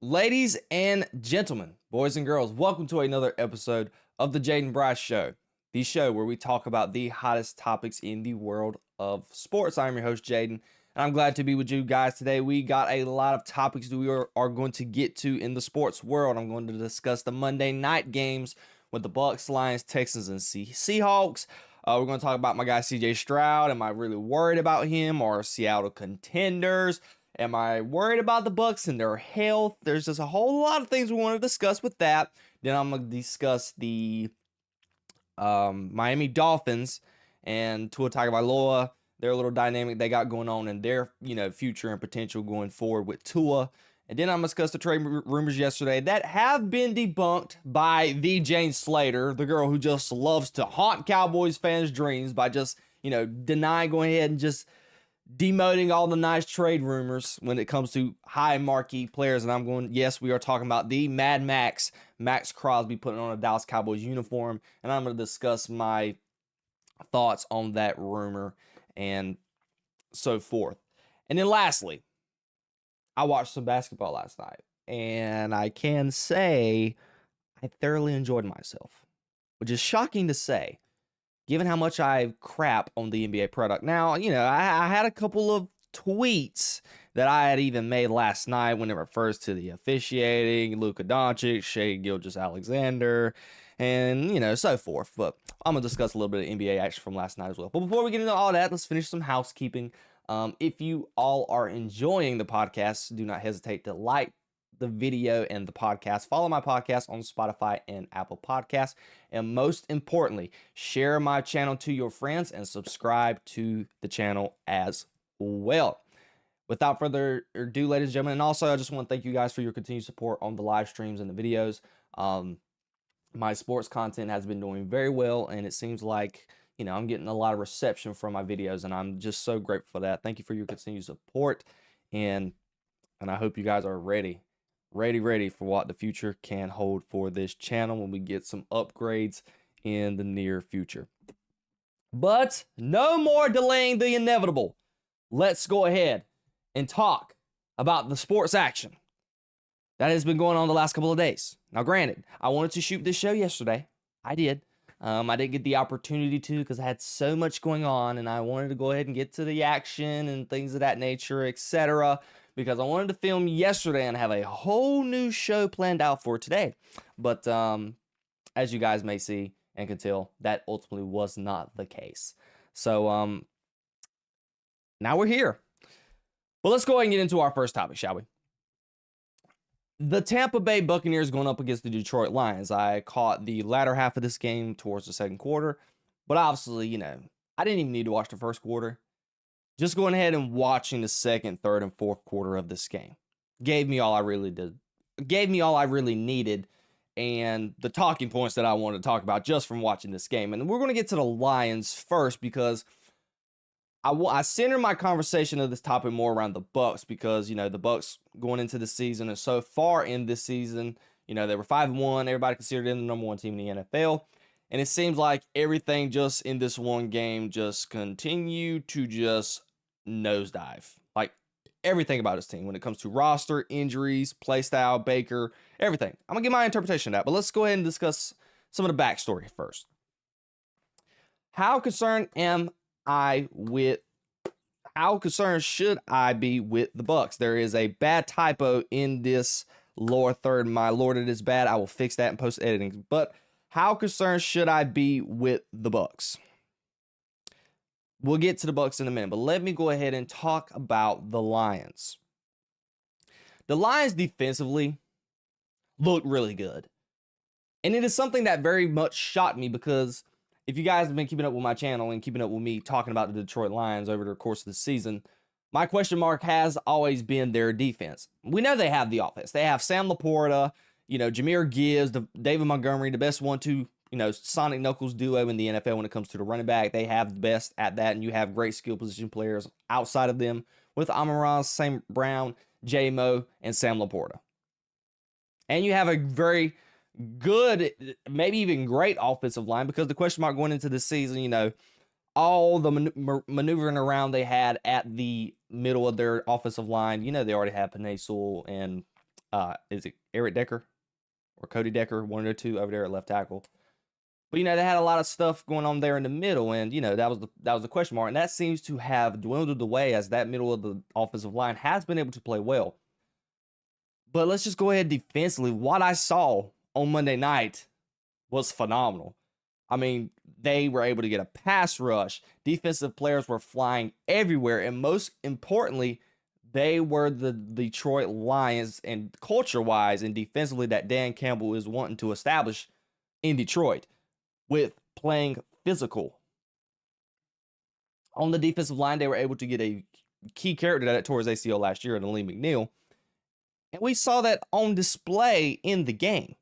Ladies and gentlemen, boys and girls, welcome to another episode of the Jayden Bryce Show, the show where we talk about the hottest topics in the world of sports. I'm your host, Jayden, and I'm glad to be with you guys today. We got a lot of topics that we are going to get to in the sports world. I'm going to discuss the Monday night games with the Bucs, Lions, Texans, and Seahawks. We're going to talk about my guy, C.J. Stroud. Am I really worried about him or Seattle Contenders? Am I worried about the Bucs and their health? There's just a whole lot of things we want to discuss with that. Then I'm going to discuss the Miami Dolphins and Tua Tagovailoa, their little dynamic they got going on and their future and potential going forward with Tua. And then I'm going to discuss the trade rumors yesterday that have been debunked by the Jane Slater, the girl who just loves to haunt Cowboys fans' dreams by just, denying, going ahead and just demoting all the nice trade rumors when it comes to high marquee players. And I'm going, yes, we are talking about the Mad Max, Maxx Crosby putting on a Dallas Cowboys uniform. And I'm going to discuss my thoughts on that rumor and so forth. And then lastly, I watched some basketball last night, and I can say I thoroughly enjoyed myself, which is shocking to say, given how much I crap on the NBA product. Now, I had a couple of tweets that I had even made last night when it refers to the officiating, Luka Doncic, Shai Gilgeous-Alexander, and, so forth. But I'm going to discuss a little bit of NBA action from last night as well. But before we get into all that, let's finish some housekeeping. If you all are enjoying the podcast, do not hesitate to like the video and the podcast. Follow my podcast on Spotify and Apple Podcasts. And most importantly, share my channel to your friends and subscribe to the channel as well. Without further ado, ladies and gentlemen, and also I just want to thank you guys for your continued support on the live streams and the videos. My sports content has been doing very well, and it seems like I'm getting a lot of reception from my videos, and I'm just so grateful for that. Thank you for your continued support, and I hope you guys are ready for what the future can hold for this channel when we get some upgrades in the near future. But no more delaying the inevitable. Let's go ahead and talk about the sports action that has been going on the last couple of days. Now, granted, I wanted to shoot this show yesterday. I did. I didn't get the opportunity to because I had so much going on, and I wanted to go ahead and get to the action and things of that nature, etc., because I wanted to film yesterday and have a whole new show planned out for today. But as you guys may see and can tell, that ultimately was not the case. So now we're here. Well, let's go ahead and get into our first topic, shall we? The Tampa Bay Buccaneers going up against the Detroit Lions. I caught the latter half of this game towards the second quarter, but obviously, I didn't even need to watch the first quarter. Just going ahead and watching the second, third, and fourth quarter of this game gave me all I really needed, and the talking points that I wanted to talk about just from watching this game. And we're going to get to the Lions first because I center my conversation of this topic more around the Bucs because, the Bucs going into the season and so far in this season, they were 5-1. Everybody considered them the number one team in the NFL. And it seems like everything just in this one game just continued to just nosedive. Like everything about his team when it comes to roster, injuries, play style, Baker, everything. I'm going to give my interpretation of that, but let's go ahead and discuss some of the backstory first. How concerned should I be with the Bucs? There is a bad typo in this lower third. My lord, it is bad. I will fix that in post editing. But how concerned should I be with the Bucs? We'll get to the Bucs in a minute, but let me go ahead and talk about the Lions. The Lions defensively look really good. And it is something that very much shocked me because if you guys have been keeping up with my channel and keeping up with me talking about the Detroit Lions over the course of the season, my question mark has always been their defense. We know they have the offense. They have Sam Laporta, Jahmyr Gibbs, David Montgomery, the best 1-2, Sonic Knuckles duo in the NFL when it comes to the running back. They have the best at that, and you have great skill position players outside of them with Amon-Ra, St. Brown, J-Mo, and Sam Laporta. And you have a very good, maybe even great offensive line because the question mark going into the season, all the maneuvering around they had at the middle of their offensive line, they already had Panay Sewell and Is it Eric Decker or Cody Decker? One of the two over there at left tackle. But, they had a lot of stuff going on there in the middle, and, that was the question mark. And that seems to have dwindled away as that middle of the offensive line has been able to play well. But let's just go ahead defensively. What I saw on Monday night was phenomenal. I mean, they were able to get a pass rush. Defensive players were flying everywhere. And most importantly, they were the Detroit Lions, and culture-wise and defensively that Dan Campbell is wanting to establish in Detroit, with playing physical. On the defensive line, they were able to get a key character that tore his ACL last year in Lee McNeil. And we saw that on display in the game.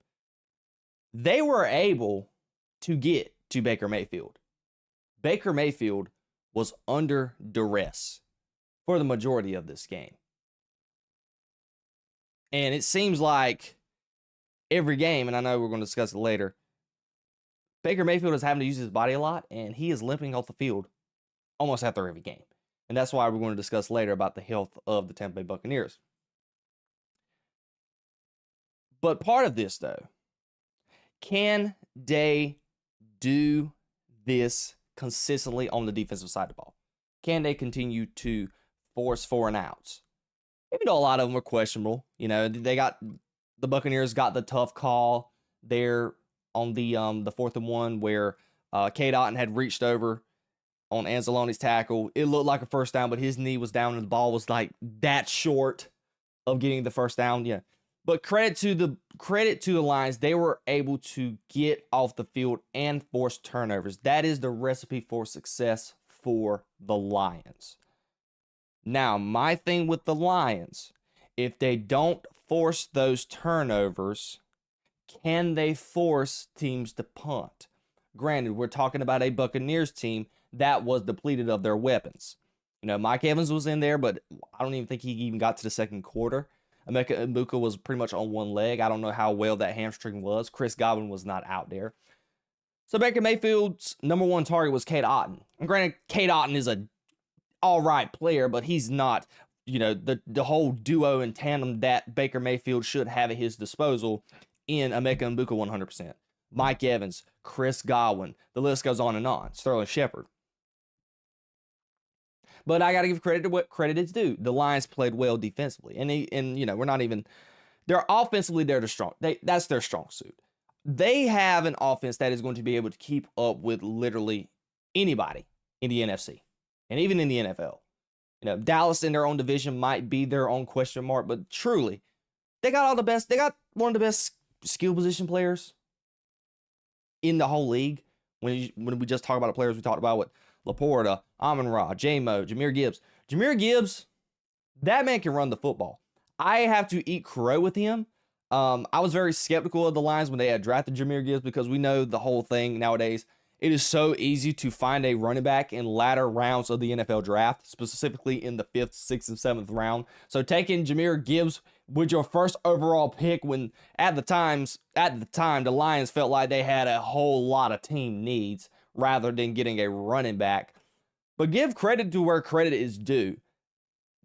They were able to get to Baker Mayfield. Baker Mayfield was under duress for the majority of this game. And it seems like every game, and I know we're going to discuss it later, Baker Mayfield is having to use his body a lot, and he is limping off the field almost after every game. And that's why we're going to discuss later about the health of the Tampa Bay Buccaneers. But part of this, though, can they do this consistently on the defensive side of the ball? Can they continue to force 4 and outs? Even though a lot of them were questionable. The Buccaneers got the tough call there on the 4th and 1 where Cade Otton had reached over on Anzalone's tackle. It looked like a first down, but his knee was down and the ball was like that short of getting the first down. Yeah. But credit to the Lions, they were able to get off the field and force turnovers. That is the recipe for success for the Lions. Now, my thing with the Lions, if they don't force those turnovers, can they force teams to punt? Granted, we're talking about a Buccaneers team that was depleted of their weapons. Mike Evans was in there, but I don't even think he even got to the second quarter. Emeka Egbuka was pretty much on one leg. I don't know how well that hamstring was. Chris Godwin was not out there. So Baker Mayfield's number one target was Cade Otton. And granted, Cade Otton is a all right player, but he's not, the whole duo and tandem that Baker Mayfield should have at his disposal in Emeka Egbuka 100%. Mike Evans, Chris Godwin, the list goes on and on. Sterling Shepard. But I got to give credit to what credit is due. The Lions played well defensively. We're not even, they're offensively, that's their strong suit. They have an offense that is going to be able to keep up with literally anybody in the NFC and even in the NFL. Dallas in their own division might be their own question mark, but truly, they got one of the best skill position players in the whole league. When we just talk about the players we talked about with Laporta, Amon-Ra, J-Mo, Jahmyr Gibbs. Jahmyr Gibbs, that man can run the football. I have to eat crow with him. I was very skeptical of the Lions when they had drafted Jahmyr Gibbs because we know the whole thing nowadays. It is so easy to find a running back in latter rounds of the NFL draft, specifically in the 5th, 6th, and 7th round. So taking Jahmyr Gibbs with your first overall pick when at the time, the Lions felt like they had a whole lot of team needs rather than getting a running back. But give credit to where credit is due.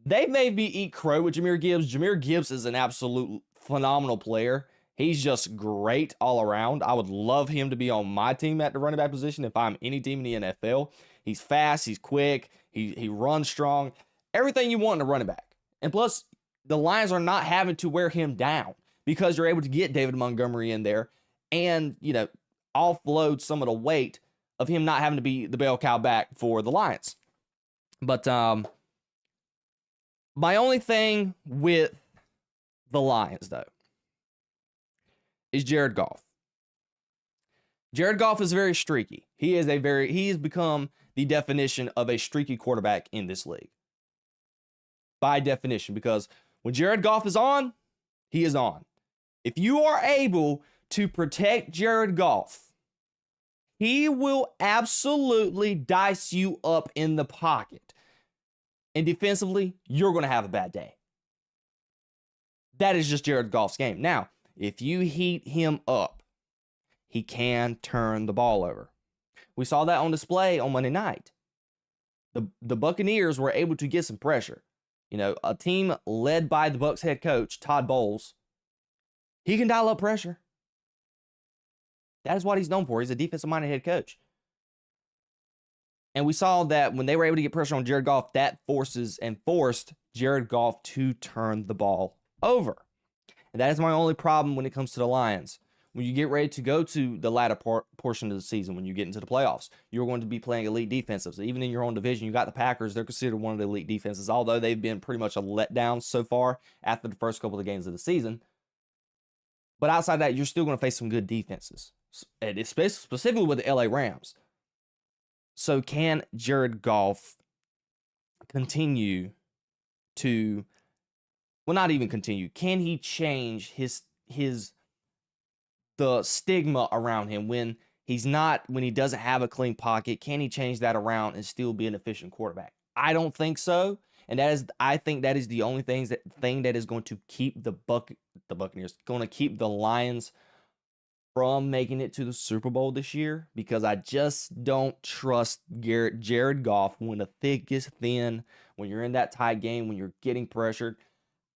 They made me eat crow with Jahmyr Gibbs. Jahmyr Gibbs is an absolute phenomenal player. He's just great all around. I would love him to be on my team at the running back position if I'm any team in the NFL. He's fast, he's quick, he runs strong. Everything you want in a running back. And plus, the Lions are not having to wear him down because you're able to get David Montgomery in there and, offload some of the weight of him not having to be the bell cow back for the Lions. But my only thing with the Lions, though, is Jared Goff. Jared Goff is very streaky. He has become the definition of a streaky quarterback in this league. By definition, because when Jared Goff is on, he is on. If you are able to protect Jared Goff, he will absolutely dice you up in the pocket. And defensively, you're going to have a bad day. That is just Jared Goff's game. Now, if you heat him up, he can turn the ball over. We saw that on display on Monday night. The Buccaneers were able to get some pressure. A team led by the Bucs head coach, Todd Bowles, He can dial up pressure. That is what he's known for. He's a defensive-minded head coach. And we saw that when they were able to get pressure on Jared Goff, that forced Jared Goff to turn the ball over. And that is my only problem when it comes to the Lions. When you get ready to go to the latter portion of the season, when you get into the playoffs, you're going to be playing elite defenses. Even in your own division, you got the Packers. They're considered one of the elite defenses, although they've been pretty much a letdown so far after the first couple of games of the season. But outside that, you're still going to face some good defenses, and specifically with the LA Rams. So can Jared Goff continue to, well, not even continue, can he change the stigma around him when he doesn't have a clean pocket? Can he change that around and still be an efficient quarterback? I don't think so. And I think that is the only thing that is going to keep the Buccaneers, going to keep the Lions from making it to the Super Bowl this year, because I just don't trust Jared Goff when the thick is thin, when you're in that tight game, when you're getting pressured.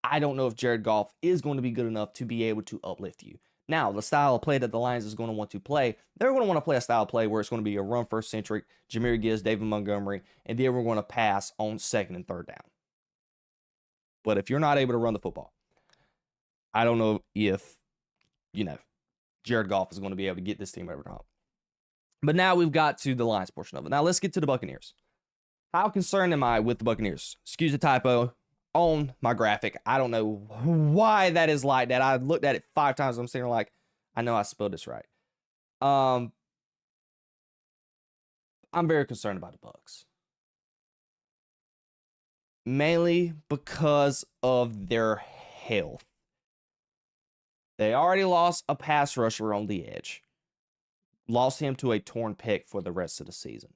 I don't know if Jared Goff is going to be good enough to be able to uplift you. Now, the style of play that the Lions is going to want to play, they're going to want to play a style of play where it's going to be a run-first centric, Jahmyr Gibbs, David Montgomery, and then we're going to pass on second and third down. But if you're not able to run the football, I don't know if, Jared Goff is going to be able to get this team over the hump. But now we've got to the Lions portion of it. Now let's get to the Buccaneers. How concerned am I with the Buccaneers? Excuse the typo on my graphic. I don't know why that is like that. I looked at it 5 times. I'm sitting like, I know I spelled this right. I'm very concerned about the Bucs. Mainly because of their health. They already lost a pass rusher on the edge. Lost him to a torn pec for the rest of the season.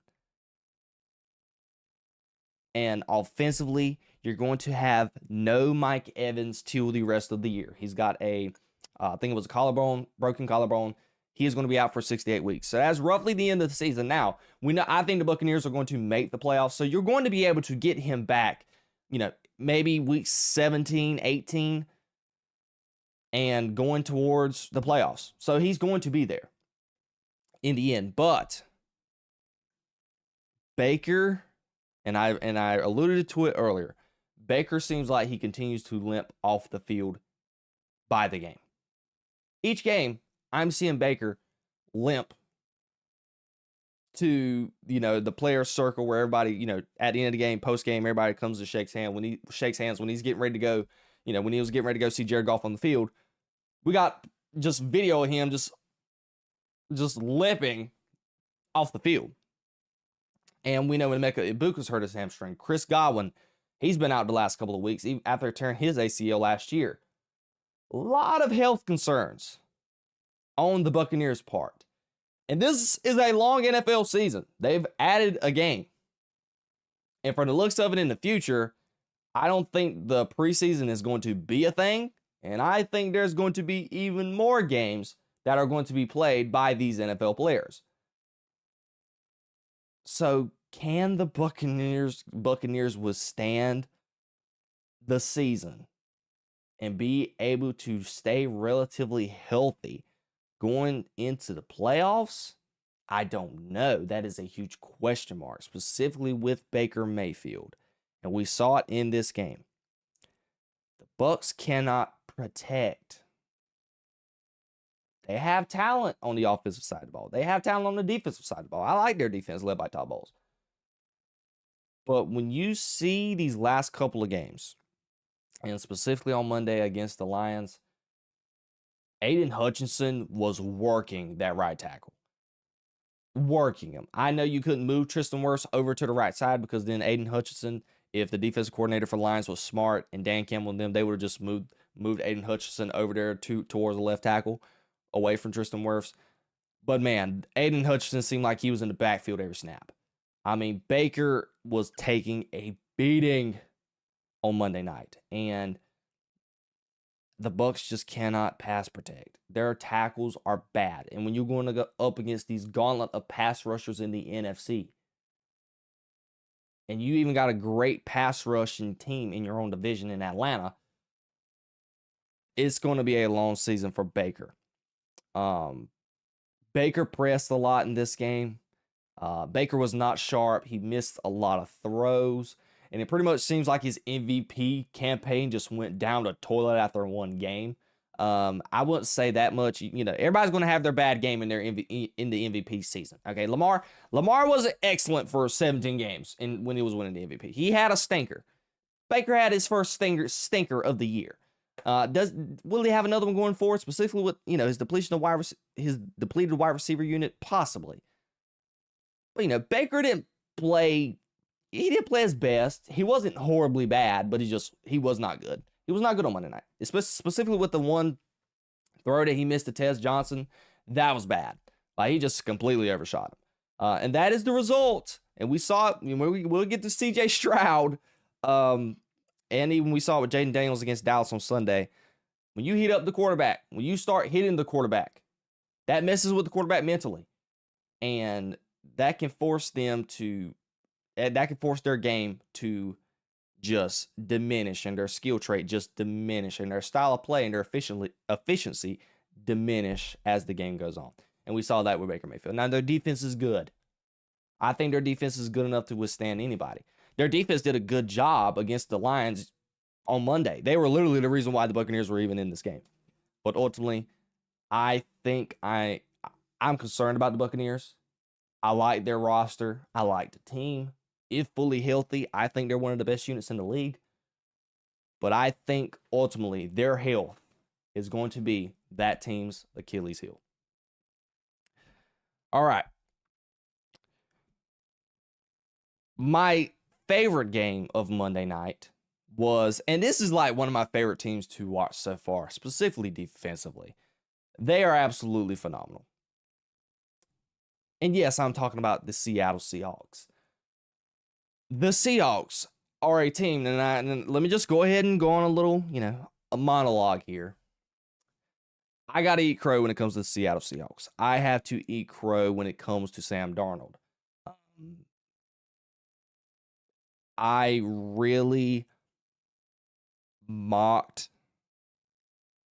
And offensively, you're going to have no Mike Evans till the rest of the year. He's got I think it was a broken collarbone. He is going to be out for 68 weeks. So that's roughly the end of the season. Now, I think the Buccaneers are going to make the playoffs. So you're going to be able to get him back, maybe week 17, 18, and going towards the playoffs. So he's going to be there in the end. But Baker, and I alluded to it earlier, Baker seems like he continues to limp off the field by the game. Each game, I'm seeing Baker limp to, the player circle where everybody, at the end of the game, post game, everybody comes and shakes hands. When he's getting ready to go, when he was getting ready to go see Jared Goff on the field, we got just video of him just limping off the field. And we know when Emeka Ibuka's hurt his hamstring. Chris Godwin, he's been out the last couple of weeks, even after tearing his ACL last year. A lot of health concerns on the Buccaneers' part. And this is a long NFL season. They've added a game. And for the looks of it in the future, I don't think the preseason is going to be a thing. And I think there's going to be even more games that are going to be played by these NFL players. So can the Buccaneers withstand the season and be able to stay relatively healthy going into the playoffs? I don't know. That is a huge question mark, specifically with Baker Mayfield. And we saw it in this game. The Bucs cannot protect. They have talent on the offensive side of the ball. They have talent on the defensive side of the ball. I like their defense led by Todd Bowles. But when you see these last couple of games, and specifically on Monday against the Lions, Aiden Hutchinson was working that right tackle. Working him. I know you couldn't move Tristan Wirfs over to the right side because then Aiden Hutchinson, if the defensive coordinator for the Lions was smart and Dan Campbell and them, they would have just moved Aiden Hutchinson over there towards the left tackle, away from Tristan Wirfs. But man, Aiden Hutchinson seemed like he was in the backfield every snap. I mean, Baker was taking a beating on Monday night, and the Bucs just cannot pass protect. Their tackles are bad, and when you're going to go up against these gauntlet of pass rushers in the NFC, and you even got a great pass rushing team in your own division in Atlanta, it's going to be a long season for Baker. Baker pressed a lot in this game. Baker was not sharp. He missed a lot of throws. And it pretty much seems like his MVP campaign just went down the toilet after one game. I wouldn't say that much. Everybody's going to have their bad game in the MVP season. Okay, Lamar was excellent for 17 games when he was winning the MVP. He had a stinker. Baker had his first stinker of the year. Will he have another one going forward, specifically with his depleted wide receiver unit? Possibly. But Baker didn't play. He didn't play his best. He wasn't horribly bad, but he was not good. He was not good on Monday night, specifically with the one throw that he missed to Tez Johnson. That was bad. Like, he just completely overshot him. And that is the result. And we saw it. We'll get to C.J. Stroud. And even we saw it with Jayden Daniels against Dallas on Sunday. When you heat up the quarterback, when you start hitting the quarterback, that messes with the quarterback mentally. And that can force their game to just diminish, and their skill trait just diminish, and their style of play and their efficiency diminish as the game goes on. And we saw that with Baker Mayfield. Now, their defense is good. I think their defense is good enough to withstand anybody. Their defense did a good job against the Lions on Monday. They were literally the reason why the Buccaneers were even in this game. But ultimately, I think I'm concerned about the Buccaneers. I like their roster. I like the team. If fully healthy, I think they're one of the best units in the league. But I think ultimately their health is going to be that team's Achilles heel. All right. My favorite game of Monday night was, and this is like one of my favorite teams to watch so far, specifically defensively. They are absolutely phenomenal. And yes, I'm talking about the Seattle Seahawks. The Seahawks are a team, and let me just go ahead and go on a little, a monologue here. I got to eat crow when it comes to the Seattle Seahawks. I have to eat crow when it comes to Sam Darnold. I really mocked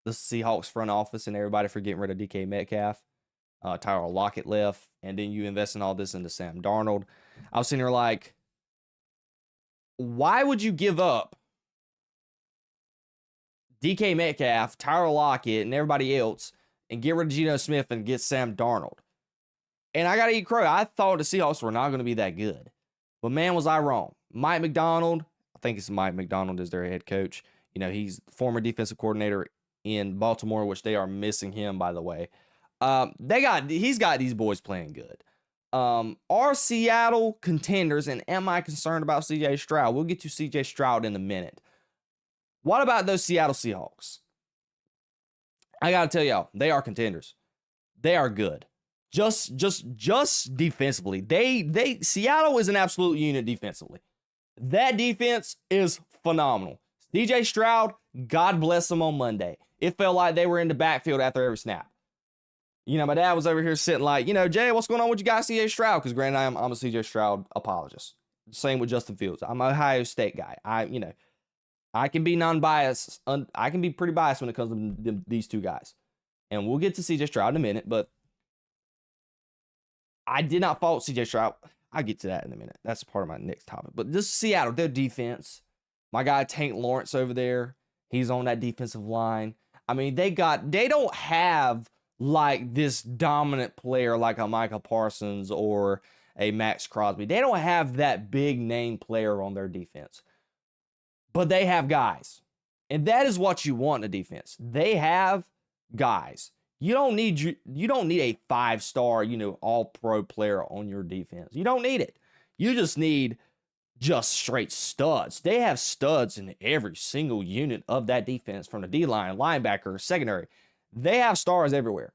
the Seahawks front office and everybody for getting rid of DK Metcalf. Tyler Lockett left, and then you invest in all this into Sam Darnold. I was sitting here like, why would you give up DK Metcalf, Tyler Lockett, and everybody else and get rid of Geno Smith and get Sam Darnold? And I got to eat crow. I thought the Seahawks were not going to be that good. But man, was I wrong. Mike Macdonald, I think it's Mike Macdonald is their head coach. He's the former defensive coordinator in Baltimore, which they are missing him, by the way. He's got these boys playing good. Are Seattle contenders, and am I concerned about C.J. Stroud? We'll get to C.J. Stroud in a minute. What about those Seattle Seahawks? I gotta tell y'all, they are contenders. They are good. Just defensively. Seattle is an absolute unit defensively. That defense is phenomenal. C.J. Stroud, God bless him on Monday. It felt like they were in the backfield after every snap. My dad was over here sitting like, Jay, what's going on with you guys, C.J. Stroud? Because granted, I'm a C.J. Stroud apologist. Same with Justin Fields. I'm an Ohio State guy. I can be non-biased. I can be pretty biased when it comes to these two guys. And we'll get to C.J. Stroud in a minute, but I did not fault C.J. Stroud. I'll get to that in a minute. That's part of my next topic. But this Seattle, their defense, my guy Tank Lawrence over there, he's on that defensive line. I mean, they don't have like this dominant player like a Micah Parsons or a Maxx Crosby. They don't have that big name player on their defense. But they have guys. And that is what you want in a defense. They have guys. You don't need a 5-star, all-pro player on your defense. You don't need it. You just need just straight studs. They have studs in every single unit of that defense, from the D-line, linebacker, secondary. They have stars everywhere.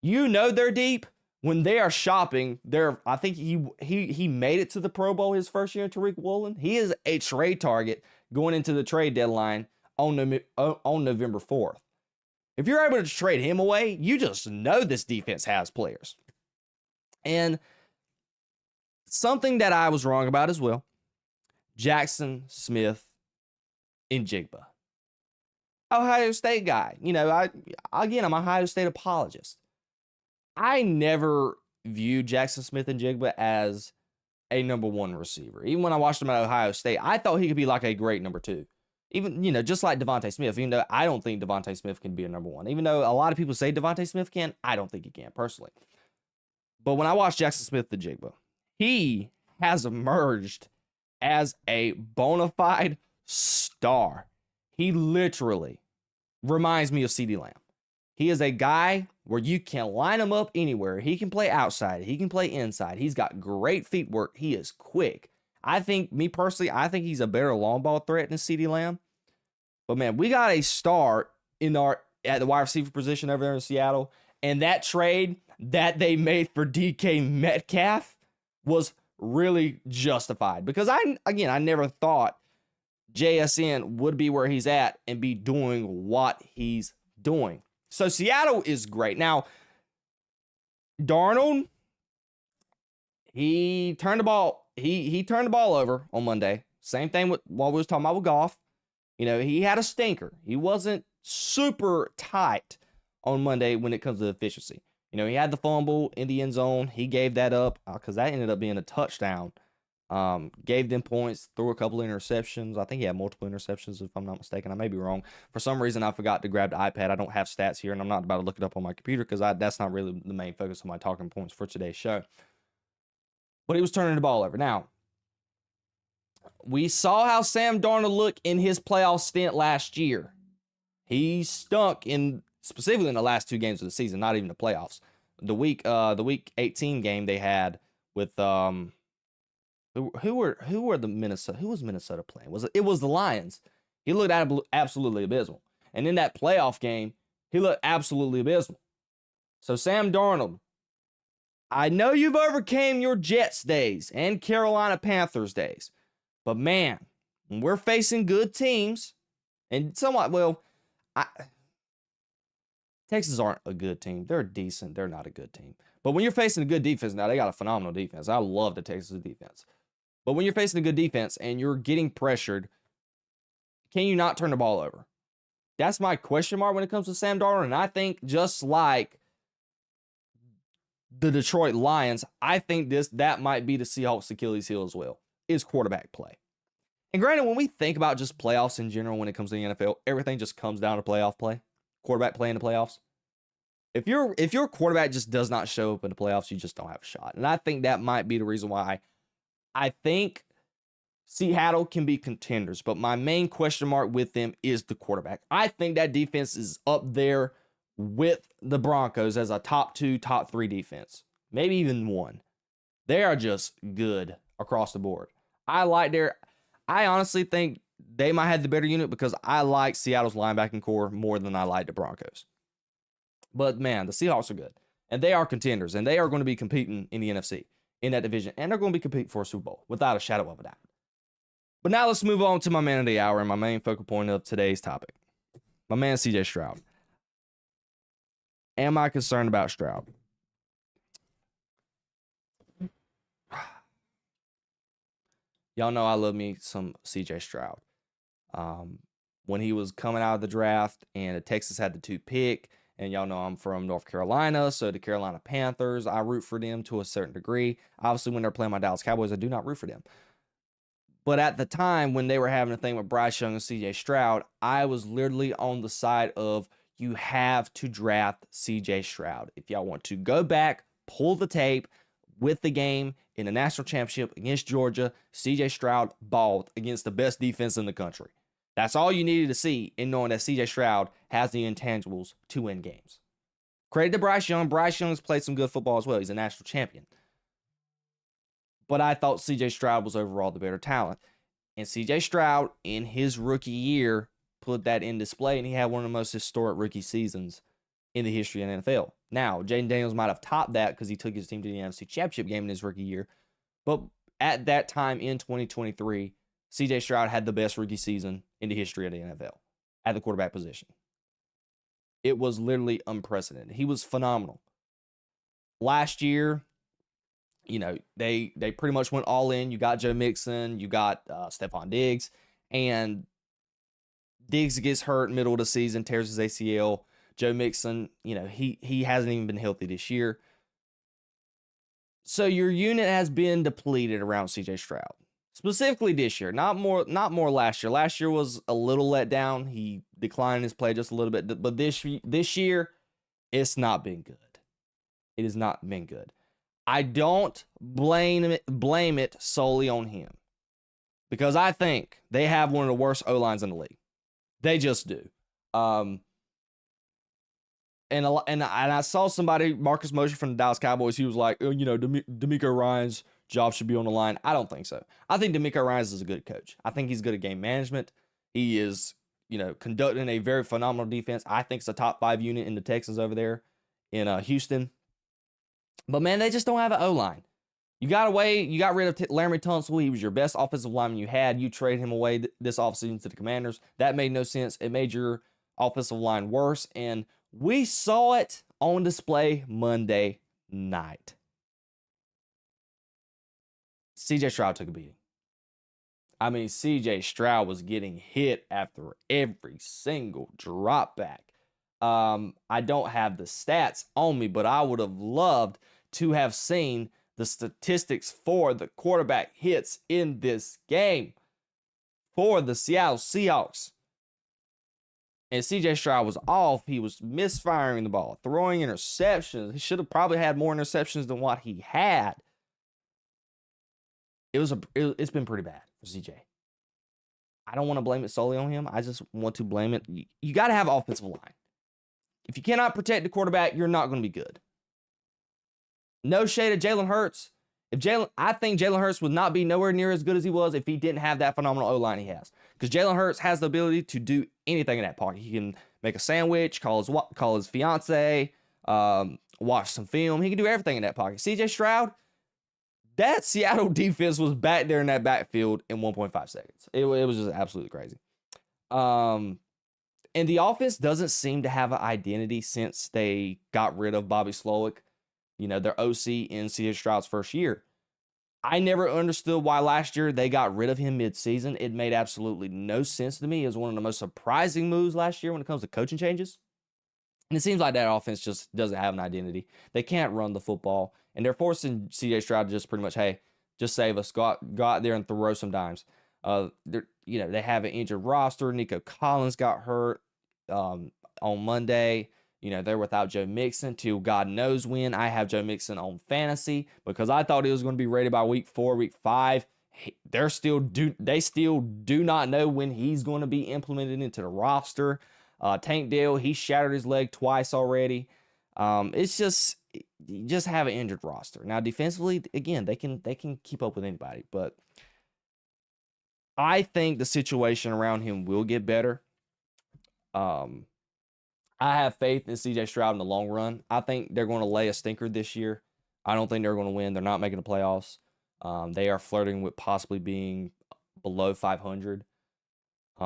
They're deep when they are shopping. I think he made it to the Pro Bowl his first year in Tariq Woolen. He is a trade target going into the trade deadline on November 4th. If you're able to trade him away, you just know this defense has players. And something that I was wrong about as well, Jackson Smith and Jigba. Ohio State guy. I'm an Ohio State apologist. I never viewed Jackson Smith-Njigba as a number one receiver. Even when I watched him at Ohio State, I thought he could be like a great number two. Even, just like Devontae Smith, even though I don't think Devontae Smith can be a number one. Even though a lot of people say Devontae Smith can, I don't think he can, personally. But when I watch Jackson Smith-Njigba, he has emerged as a bona fide star. He literally reminds me of CeeDee Lamb. He is a guy where you can line him up anywhere. He can play outside. He can play inside. He's got great feet work. He is quick. I think he's a better long ball threat than CeeDee Lamb. But man, we got a star at the wide receiver position over there in Seattle. And that trade that they made for DK Metcalf was really justified. Because I never thought JSN would be where he's at and be doing what he's doing. So Seattle is great. Now, Darnold, he turned the ball. He turned the ball over on Monday. Same thing with what we was talking about with Goff. He had a stinker. He wasn't super tight on Monday when it comes to efficiency. He had the fumble in the end zone. He gave that up because that ended up being a touchdown. Gave them points, threw a couple of interceptions. I think he had multiple interceptions, if I'm not mistaken. I may be wrong. For some reason, I forgot to grab the iPad. I don't have stats here, and I'm not about to look it up on my computer because that's not really the main focus of my talking points for today's show. But he was turning the ball over. Now, we saw how Sam Darnold looked in his playoff stint last year. He stunk specifically in the last two games of the season, not even the playoffs. The week 18 game they had with who was Minnesota playing? It was the Lions. He looked absolutely abysmal. And in that playoff game, he looked absolutely abysmal. So Sam Darnold, I know you've overcame your Jets days and Carolina Panthers days. But man, when we're facing good teams, and Texans aren't a good team. They're decent. They're not a good team. But when you're facing a good defense, now they got a phenomenal defense. I love the Texans defense. But when you're facing a good defense and you're getting pressured, can you not turn the ball over? That's my question mark when it comes to Sam Darnold. And I think just like the Detroit Lions, I think that might be the Seahawks' Achilles heel as well, is quarterback play. And granted, when we think about just playoffs in general when it comes to the NFL, everything just comes down to playoff play, quarterback play in the playoffs. If your quarterback just does not show up in the playoffs, you just don't have a shot. And I think that might be the reason why I think Seattle can be contenders. But my main question mark with them is the quarterback. I think that defense is up there with the Broncos as a top 2, top 3 defense. Maybe even 1. They are just good across the board. I honestly think they might have the better unit because I like Seattle's linebacking core more than I like the Broncos. But man, the Seahawks are good. And they are contenders. And they are going to be competing in the NFC, in that division. And they're going to be competing for a Super Bowl, without a shadow of a doubt. But now let's move on to my man of the hour and my main focal point of today's topic. My man, CJ Stroud. Am I concerned about Stroud? Y'all know I love me some CJ Stroud. When he was coming out of the draft and Texas had the 2 pick, and y'all know I'm from North Carolina, so the Carolina Panthers, I root for them to a certain degree. Obviously, when they're playing my Dallas Cowboys, I do not root for them. But at the time when they were having a thing with Bryce Young and CJ Stroud, I was literally on the side of you have to draft CJ Stroud. If y'all want to go back, pull the tape with the game in the national championship against Georgia, CJ Stroud balled against the best defense in the country. That's all you needed to see in knowing that CJ Stroud has the intangibles to win games. Credit to Bryce Young. Bryce Young's played some good football as well. He's a national champion. But I thought CJ Stroud was overall the better talent. And CJ Stroud, in his rookie year, put that in display, and he had one of the most historic rookie seasons in the history of the NFL. Now, Jayden Daniels might have topped that because he took his team to the NFC Championship game in his rookie year. But at that time in 2023, CJ Stroud had the best rookie season in the history of the NFL at the quarterback position. It was literally unprecedented. He was phenomenal. Last year, they pretty much went all in. You got Joe Mixon, you got Stephon Diggs, and Diggs gets hurt middle of the season, tears his ACL. Joe Mixon, he hasn't even been healthy this year. So your unit has been depleted around CJ Stroud. Specifically this year, not more last year. Last year was a little let down. He declined his play just a little bit, but this year, it's not been good. It has not been good. I don't blame it solely on him, because I think they have one of the worst O-lines in the league. They just do. And I saw somebody, Marcus Mosher from the Dallas Cowboys, he was like, D'Amico Ryans' job should be on the line. I don't think so. I think D'Amico Ryans is a good coach. I think he's good at game management. He is, conducting a very phenomenal defense. I think it's a top 5 unit in the Texans over there in Houston. But, man, they just don't have an O-line. You got rid of Laramie Tunsil. He was your best offensive lineman you had. You traded him away this offseason to the Commanders. That made no sense. It made your offensive line worse, and we saw it on display Monday night. CJ Stroud took a beating. I mean, CJ Stroud was getting hit after every single drop back. I don't have the stats on me, but I would have loved to have seen the statistics for the quarterback hits in this game for the Seattle Seahawks. And CJ Stroud was off. He was misfiring the ball, throwing interceptions. He should have probably had more interceptions than what he had. It's been pretty bad for CJ. I don't want to blame it solely on him. I just want to blame it. You got to have offensive line. If you cannot protect the quarterback, you're not going to be good. No shade of Jalen Hurts. I think Jalen Hurts would not be nowhere near as good as he was if he didn't have that phenomenal O-line he has. Because Jalen Hurts has the ability to do anything in that pocket. He can make a sandwich, call his fiance, watch some film. He can do everything in that pocket. CJ Stroud, that Seattle defense was back there in that backfield in 1.5 seconds. It was just absolutely crazy. And the offense doesn't seem to have an identity since they got rid of Bobby Slowick, their OC in CJ Stroud's first year. I never understood why last year they got rid of him mid-season. It made absolutely no sense to me. It was one of the most surprising moves last year when it comes to coaching changes. And it seems like that offense just doesn't have an identity. They can't run the football. And they're forcing CJ Stroud to just pretty much, hey, just save us. Go out there and throw some dimes. They have an injured roster. Nico Collins got hurt on Monday. They're without Joe Mixon till God knows when. I have Joe Mixon on fantasy because I thought he was going to be rated by week 4, week 5. They still do not know when he's going to be implemented into the roster. Tank Dell, he shattered his leg twice already. It's just have an injured roster. Now defensively, again, they can keep up with anybody, but I think the situation around him will get better. I have faith in CJ Stroud in the long run. I think they're going to lay a stinker this year. I don't think they're going to win. They're not making the playoffs. They are flirting with possibly being below 500.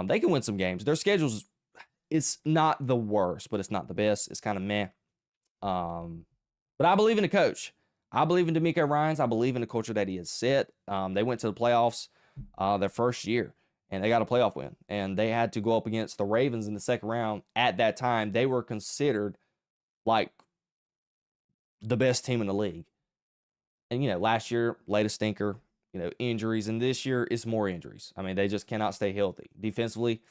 They can win some games. Their schedule's, it's not the worst, but it's not the best. It's kind of meh. But I believe in the coach. I believe in D'Amico Ryans. I believe in the culture that he has set. They went to the playoffs their first year, and they got a playoff win. And they had to go up against the Ravens in the second round. At that time, they were considered like the best team in the league. And, last year, latest stinker, injuries. And this year, it's more injuries. I mean, they just cannot stay healthy. Defensively,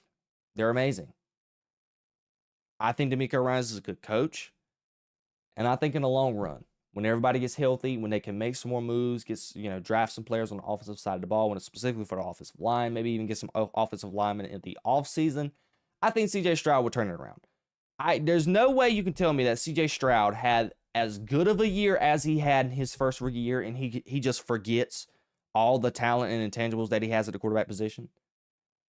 they're amazing. I think D'Amico Ryans is a good coach. And I think in the long run, when everybody gets healthy, when they can make some more moves, draft some players on the offensive side of the ball, when it's specifically for the offensive line, maybe even get some offensive linemen in the offseason, I think CJ Stroud will turn it around. There's no way you can tell me that CJ Stroud had as good of a year as he had in his first rookie year, and he just forgets all the talent and intangibles that he has at the quarterback position.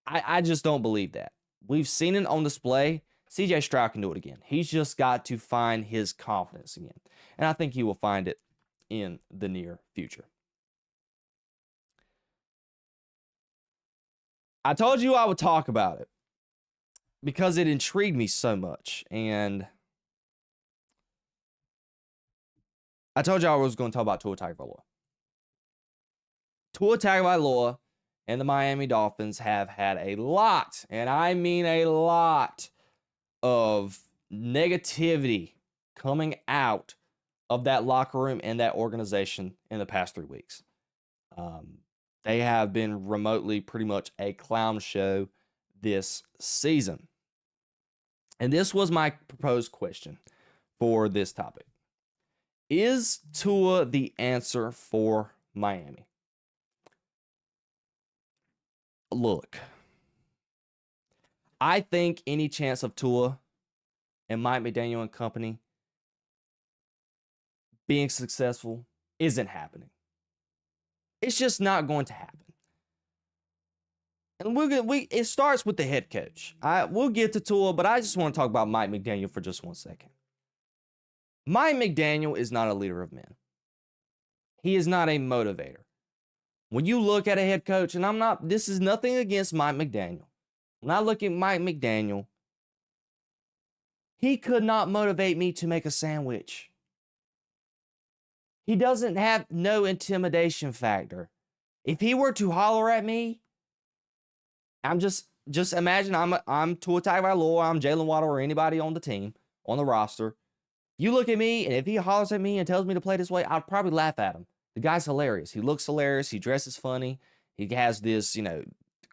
I just don't believe that. We've seen it on display. CJ Stroud can do it again. He's just got to find his confidence again. And I think he will find it in the near future. I told you I would talk about it because it intrigued me so much. And I told you I was going to talk about Tua Tagovailoa. Tua Tagovailoa and the Miami Dolphins have had a lot, and I mean a lot, of negativity coming out of that locker room and that organization in the past 3 weeks. They have been remotely pretty much a clown show this season. And this was my proposed question for this topic. Is Tua the answer for Miami? Look, I think any chance of Tua and Mike McDaniel and company being successful isn't happening. It's just not going to happen. And it starts with the head coach. We'll get to Tua, but I just want to talk about Mike McDaniel for just 1 second. Mike McDaniel is not a leader of men. He is not a motivator. When you look at a head coach, and this is nothing against Mike McDaniel. When I look at Mike McDaniel, he could not motivate me to make a sandwich. He doesn't have no intimidation factor. If he were to holler at me, I'm just imagine I'm Tua Tagovailoa, I'm Jalen Waddle, or anybody on the team, on the roster. You look at me, and if he hollers at me and tells me to play this way, I'd probably laugh at him. The guy's hilarious. He looks hilarious. He dresses funny. He has this,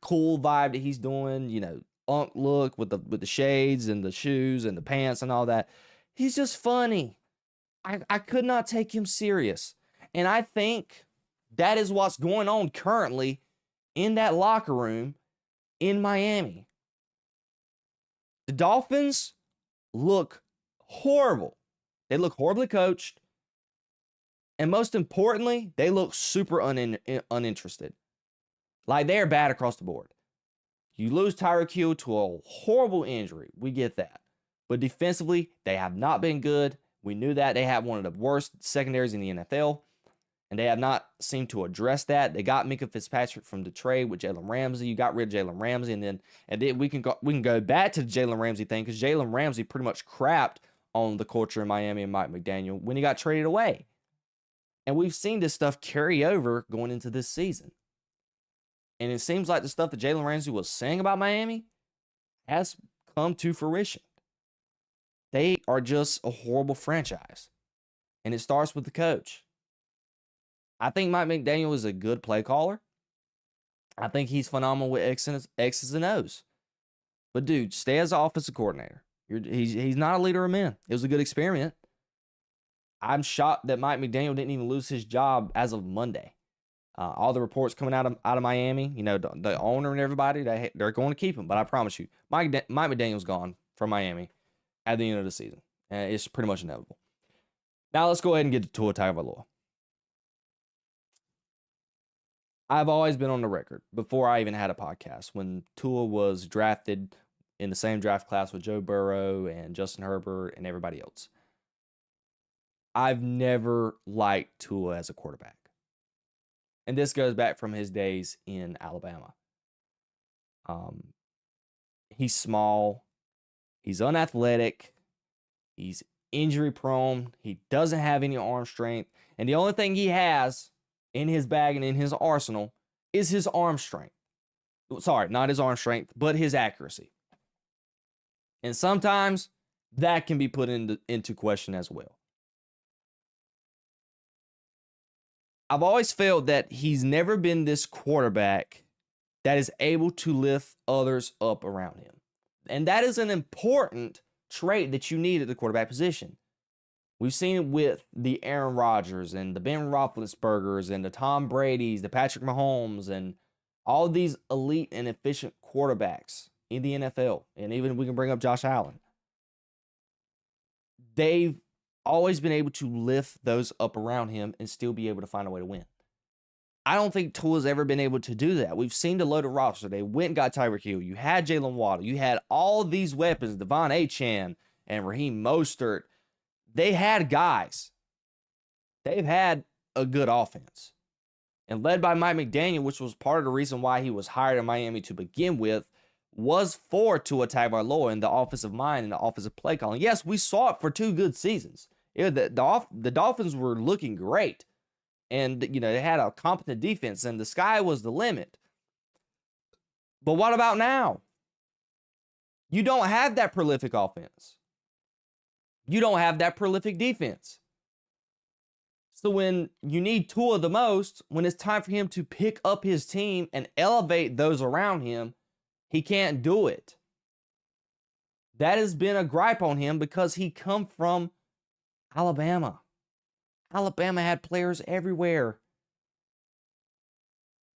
cool vibe that he's doing, unk look with the shades and the shoes and the pants and all that. He's just funny. I could not take him serious. And I think that is what's going on currently in that locker room in Miami. The Dolphins look horrible. They look horribly coached. And most importantly, they look super uninterested. Like they're bad across the board. You lose Tyreek Hill to a horrible injury. We get that. But defensively, they have not been good. We knew that. They have one of the worst secondaries in the NFL. And they have not seemed to address that. They got Minka Fitzpatrick from the trade with Jalen Ramsey. You got rid of Jalen Ramsey. And then we can go back to the Jalen Ramsey thing, because Jalen Ramsey pretty much crapped on the culture in Miami and Mike McDaniel when he got traded away. And we've seen this stuff carry over going into this season. And it seems like the stuff that Jalen Ramsey was saying about Miami has come to fruition. They are just a horrible franchise. And it starts with the coach. I think Mike McDaniel is a good play caller. I think he's phenomenal with X's and O's. But dude, stay as an offensive coordinator. He's not a leader of men. It was a good experiment. I'm shocked that Mike McDaniel didn't even lose his job as of Monday. All the reports coming out of Miami, the owner and everybody, they're going to keep him. But I promise you, Mike McDaniel's gone from Miami at the end of the season. And it's pretty much inevitable. Now let's go ahead and get to Tua Tagovailoa. I've always been on the record, before I even had a podcast, when Tua was drafted in the same draft class with Joe Burrow and Justin Herbert and everybody else. I've never liked Tua as a quarterback. And this goes back from his days in Alabama. He's small. He's unathletic. He's injury prone. He doesn't have any arm strength. And the only thing he has in his bag and in his arsenal is his arm strength. Sorry, not his arm strength, but his accuracy. And sometimes that can be put into question as well. I've always felt that he's never been this quarterback that is able to lift others up around him. And that is an important trait that you need at the quarterback position. We've seen it with the Aaron Rodgers and the Ben Roethlisbergers and the Tom Bradys, the Patrick Mahomes, and all of these elite and efficient quarterbacks in the NFL. And even we can bring up Josh Allen. They've always been able to lift those up around him and still be able to find a way to win. I don't think Tua's ever been able to do that. We've seen the loaded roster. They went and got Tyreek Hill. You had Jalen Waddle. You had all these weapons, Devon Achane and Raheem Mostert. They had guys. They've had a good offense. And led by Mike McDaniel, which was part of the reason why he was hired in Miami to begin with, was for Tua Tagovailoa and the offensive mind and the offensive play calling. Yes, we saw it for 2 good seasons. The Dolphins were looking great. And, they had a competent defense, and the sky was the limit. But what about now? You don't have that prolific offense. You don't have that prolific defense. So when you need Tua the most, when it's time for him to pick up his team and elevate those around him, he can't do it. That has been a gripe on him because he come from Alabama. Alabama had players everywhere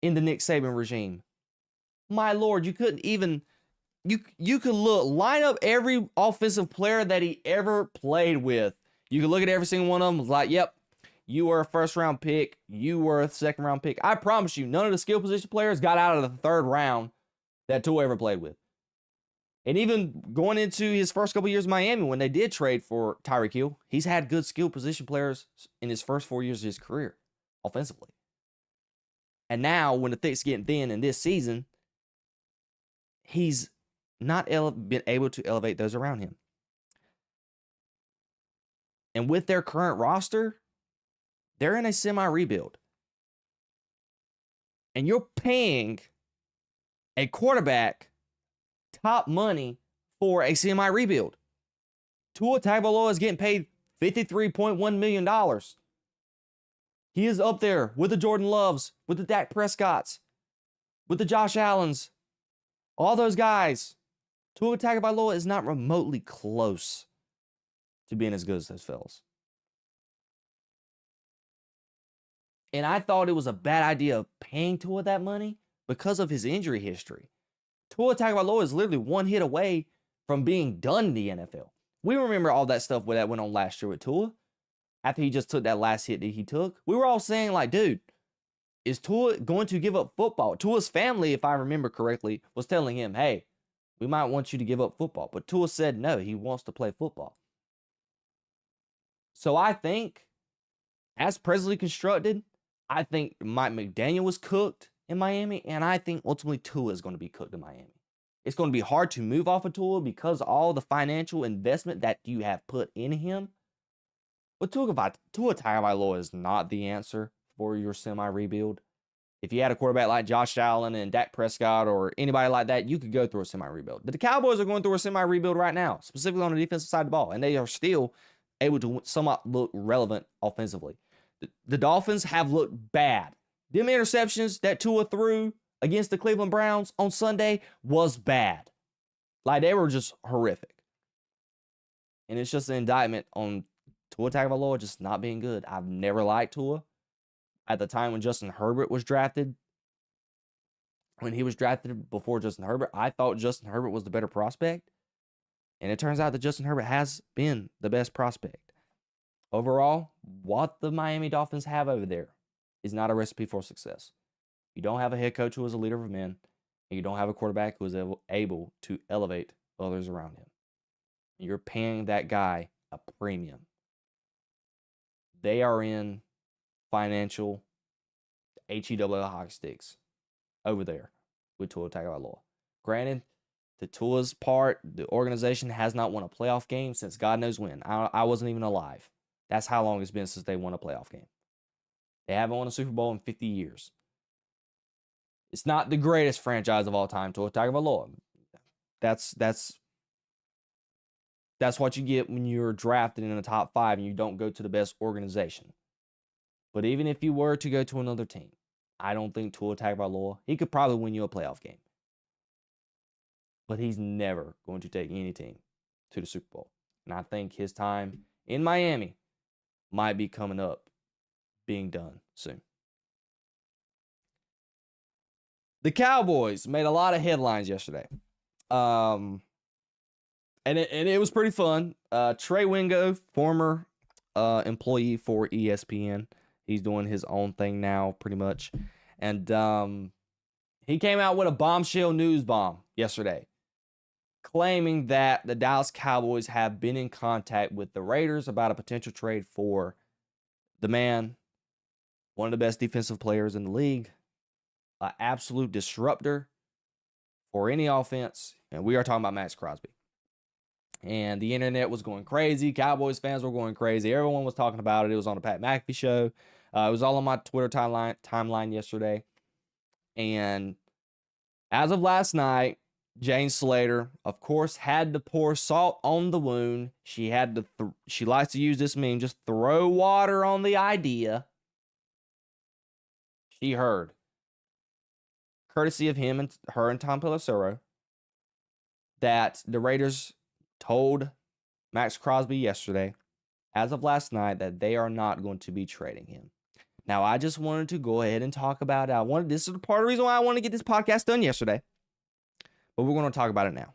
in the Nick Saban regime. My Lord, you couldn't even, you could line up every offensive player that he ever played with. You could look at every single one of them like, yep, you were a first-round pick. You were a second-round pick. I promise you, none of the skill position players got out of the third round that Tua ever played with. And even going into his first couple years in Miami, when they did trade for Tyreek Hill, he's had good skill position players in his first 4 years of his career, offensively. And now, when the thick's getting thin in this season, he's not been able to elevate those around him. And with their current roster, they're in a semi-rebuild. And you're paying a quarterback top money for a semi-rebuild. Tua Tagovailoa is getting paid $53.1 million. He is up there with the Jordan Loves, with the Dak Prescotts, with the Josh Allens, all those guys. Tua Tagovailoa is not remotely close to being as good as those fellas. And I thought it was a bad idea of paying Tua that money because of his injury history. Tua Tagovailoa is literally one hit away from being done in the NFL. We remember all that stuff that went on last year with Tua. After he just took that last hit that he took, we were all saying like, dude, is Tua going to give up football? Tua's family, if I remember correctly, was telling him, hey, we might want you to give up football. But Tua said no, he wants to play football. So I think, as presently constructed, I think Mike McDaniel was cooked in Miami, and I think ultimately Tua is going to be cooked in Miami. It's going to be hard to move off of Tua because of all the financial investment that you have put in him. But Tua Tagovailoa is not the answer for your semi-rebuild. If you had a quarterback like Josh Allen and Dak Prescott or anybody like that, you could go through a semi-rebuild. But the Cowboys are going through a semi-rebuild right now, specifically on the defensive side of the ball, and they are still able to somewhat look relevant offensively. The Dolphins have looked bad. Them interceptions that Tua threw against the Cleveland Browns on Sunday was bad. Like, they were just horrific. And it's just an indictment on Tua Tagovailoa just not being good. I've never liked Tua. At the time when Justin Herbert was drafted, when he was drafted before Justin Herbert, I thought Justin Herbert was the better prospect. And it turns out that Justin Herbert has been the best prospect. Overall, what the Miami Dolphins have over there is not a recipe for success. You don't have a head coach who is a leader of men, and you don't have a quarterback who is able to elevate others around him. You're paying that guy a premium. They are in financial HEW hockey sticks over there with Tua Tagovailoa. Granted, to Tua's part, the organization has not won a playoff game since God knows when. I wasn't even alive. That's how long it's been since they won a playoff game. They haven't won a Super Bowl in 50 years. It's not the greatest franchise of all time, Tua Tagovailoa. That's what you get when you're drafted in the top 5 and you don't go to the best organization. But even if you were to go to another team, I don't think Tua Tagovailoa, he could probably win you a playoff game. But he's never going to take any team to the Super Bowl. And I think his time in Miami might be coming up, being done soon. The Cowboys made a lot of headlines yesterday. And it was pretty fun. Trey Wingo, former employee for ESPN. He's doing his own thing now, pretty much. And he came out with a bombshell news bomb yesterday, claiming that the Dallas Cowboys have been in contact with the Raiders about a potential trade for the man, one of the best defensive players in the league, an absolute disruptor for any offense. And we are talking about Maxx Crosby. And the internet was going crazy. Cowboys fans were going crazy. Everyone was talking about it. It was on the Pat McAfee show. It was all on my Twitter timeline yesterday. And As of last night, Jane Slater, of course, had to pour salt on the wound. She had to. She likes to use this meme, just throw water on the idea. She heard, courtesy of him and her and Tom Pelissero, that the Raiders told Maxx Crosby yesterday, as of last night, that they are not going to be trading him. Now, I just wanted to go ahead and talk about it. This is part of the reason why I wanted to get this podcast done yesterday. But we're going to talk about it now.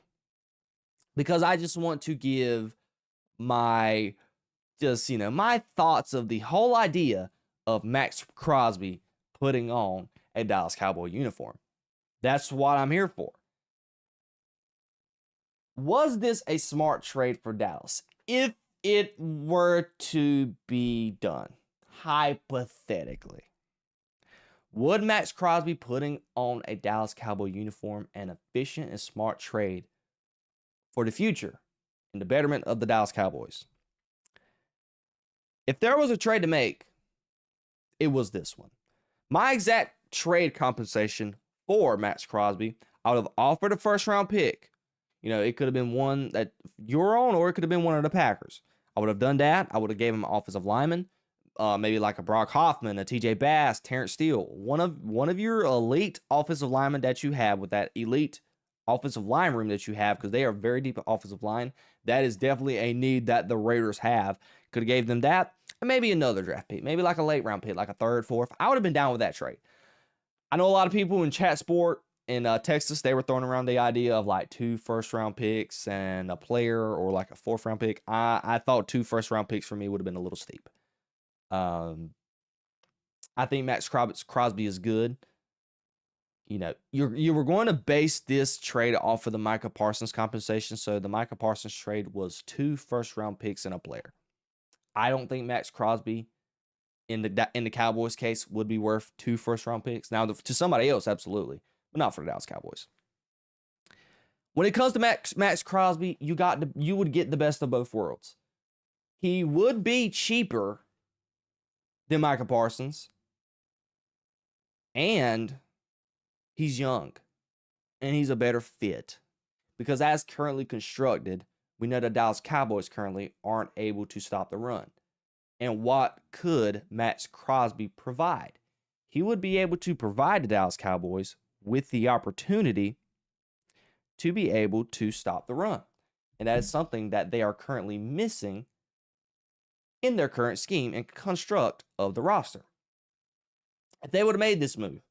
Because I just want to give my thoughts of the whole idea of Maxx Crosby putting on a Dallas Cowboy uniform. That's what I'm here for. Was this a smart trade for Dallas? If it were to be done, hypothetically, would Maxx Crosby putting on a Dallas Cowboy uniform an efficient and smart trade for the future and the betterment of the Dallas Cowboys? If there was a trade to make, it was this one. My exact trade compensation for Maxx Crosby, I would have offered a first-round pick. It could have been one that you're on, or it could have been one of the Packers. I would have done that. I would have gave him an offensive lineman, maybe like a Brock Hoffman, a TJ Bass, Terrence Steele, one of your elite offensive linemen that you have with that elite offensive line room that you have, because they are very deep at offensive line. That is definitely a need that the Raiders have. Could have gave them that, and maybe another draft pick, maybe like a late round pick, like a third, fourth. I would have been down with that trade. I know a lot of people in chat sport in Texas, they were throwing around the idea of like 2 first-round picks and a player, or like a 4th-round pick. I thought 2 first-round picks for me would have been a little steep. I think Maxx Crosby is good. You were going to base this trade off of the Micah Parsons compensation. So the Micah Parsons trade was 2 first-round picks and a player. I don't think Maxx Crosby in the Cowboys case would be worth 2 first-round picks. Now, to somebody else, absolutely, but not for the Dallas Cowboys. When it comes to Maxx Crosby, you would get the best of both worlds. He would be cheaper than Micah Parsons, and he's young, and he's a better fit. Because as currently constructed, we know the Dallas Cowboys currently aren't able to stop the run. And what could Maxx Crosby provide? He would be able to provide the Dallas Cowboys with the opportunity to be able to stop the run. And that is something that they are currently missing in their current scheme and construct of the roster. If they would have made this move,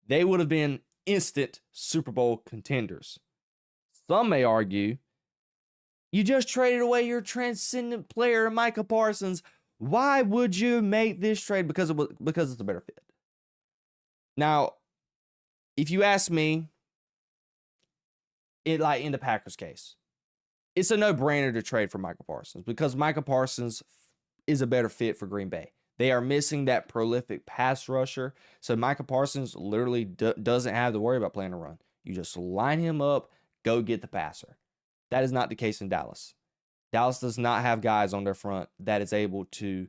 they would have been instant Super Bowl contenders. Some may argue, you just traded away your transcendent player, Micah Parsons. Why would you make this trade? Because it's a better fit. Now, if you ask me, in the Packers case, it's a no-brainer to trade for Micah Parsons, because Micah Parsons is a better fit for Green Bay. They are missing that prolific pass rusher. So Micah Parsons literally doesn't have to worry about playing a run. You just line him up, go get the passer. That is not the case in Dallas. Dallas does not have guys on their front that is able to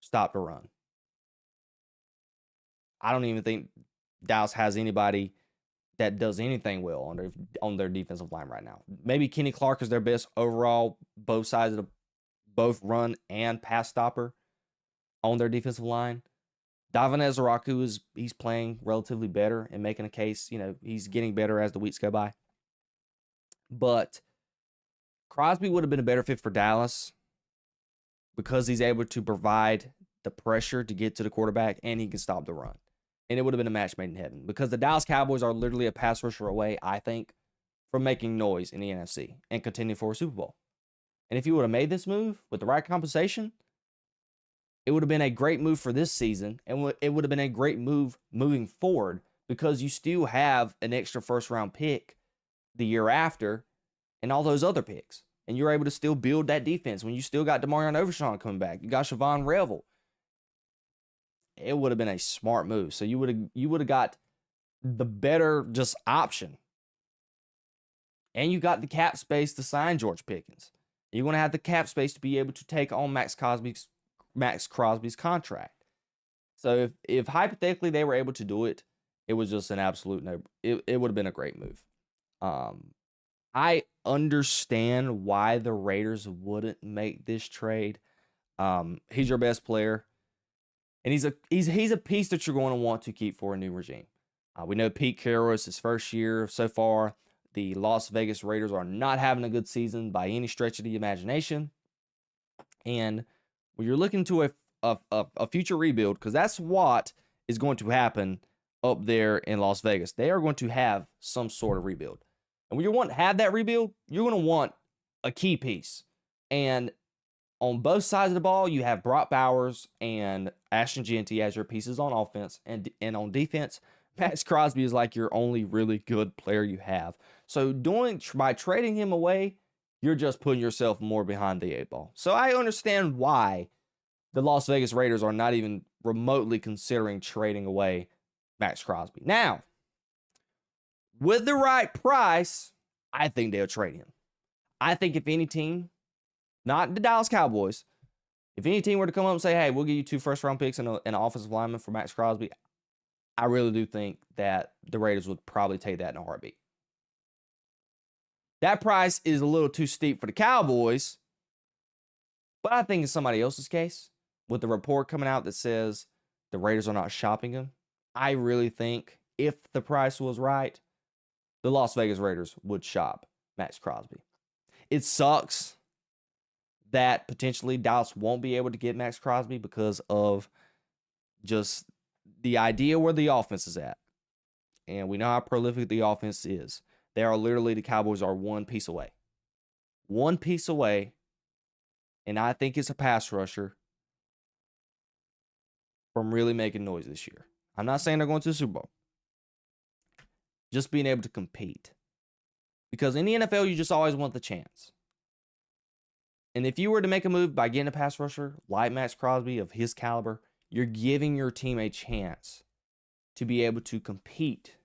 stop the run. I don't even think Dallas has anybody that does anything well on their defensive line right now. Maybe Kenny Clark is their best overall, both run and pass stopper on their defensive line. Davin Ezraku he's playing relatively better and making a case. He's getting better as the weeks go by. But Crosby would have been a better fit for Dallas because he's able to provide the pressure to get to the quarterback, and he can stop the run. And it would have been a match made in heaven, because the Dallas Cowboys are literally a pass rusher away, I think, from making noise in the NFC and contending for a Super Bowl. And if you would have made this move with the right compensation, it would have been a great move for this season, and it would have been a great move moving forward, because you still have an extra first-round pick the year after and all those other picks. And you're able to still build that defense when you still got DeMarion Overshawn coming back. You got Siobhan Revel. It would have been a smart move. So you would have got the better just option. And you got the cap space to sign George Pickens. You're going to have the cap space to be able to take on Maxx Crosby's contract. So if hypothetically they were able to do it, it was just an absolute no. It would have been a great move. I understand why the Raiders wouldn't make this trade. He's your best player, and he's a piece that you're going to want to keep for a new regime. We know Pete Carroll is his first year so far. The Las Vegas Raiders are not having a good season by any stretch of the imagination. And when you're looking to a future rebuild, because that's what is going to happen up there in Las Vegas. They are going to have some sort of rebuild. And when you want to have that rebuild, you're going to want a key piece. And on both sides of the ball, you have Brock Bowers and Ashton Jeanty as your pieces on offense. And on defense, Maxx Crosby is like your only really good player you have. So by trading him away, you're just putting yourself more behind the 8 ball. So I understand why the Las Vegas Raiders are not even remotely considering trading away Maxx Crosby. Now, with the right price, I think they'll trade him. I think if any team, not the Dallas Cowboys, if any team were to come up and say, hey, we'll give you 2 first-round picks and an offensive lineman for Maxx Crosby, I really do think that the Raiders would probably take that in a heartbeat. That price is a little too steep for the Cowboys, but I think in somebody else's case, with the report coming out that says the Raiders are not shopping him, I really think if the price was right, the Las Vegas Raiders would shop Maxx Crosby. It sucks that potentially Dallas won't be able to get Maxx Crosby because of just the idea where the offense is at. And we know how prolific the offense is. They are literally, the Cowboys are one piece away. One piece away, and I think it's a pass rusher from really making noise this year. I'm not saying they're going to the Super Bowl. Just being able to compete. Because in the NFL, you just always want the chance. And if you were to make a move by getting a pass rusher like Maxx Crosby of his caliber, you're giving your team a chance to be able to compete.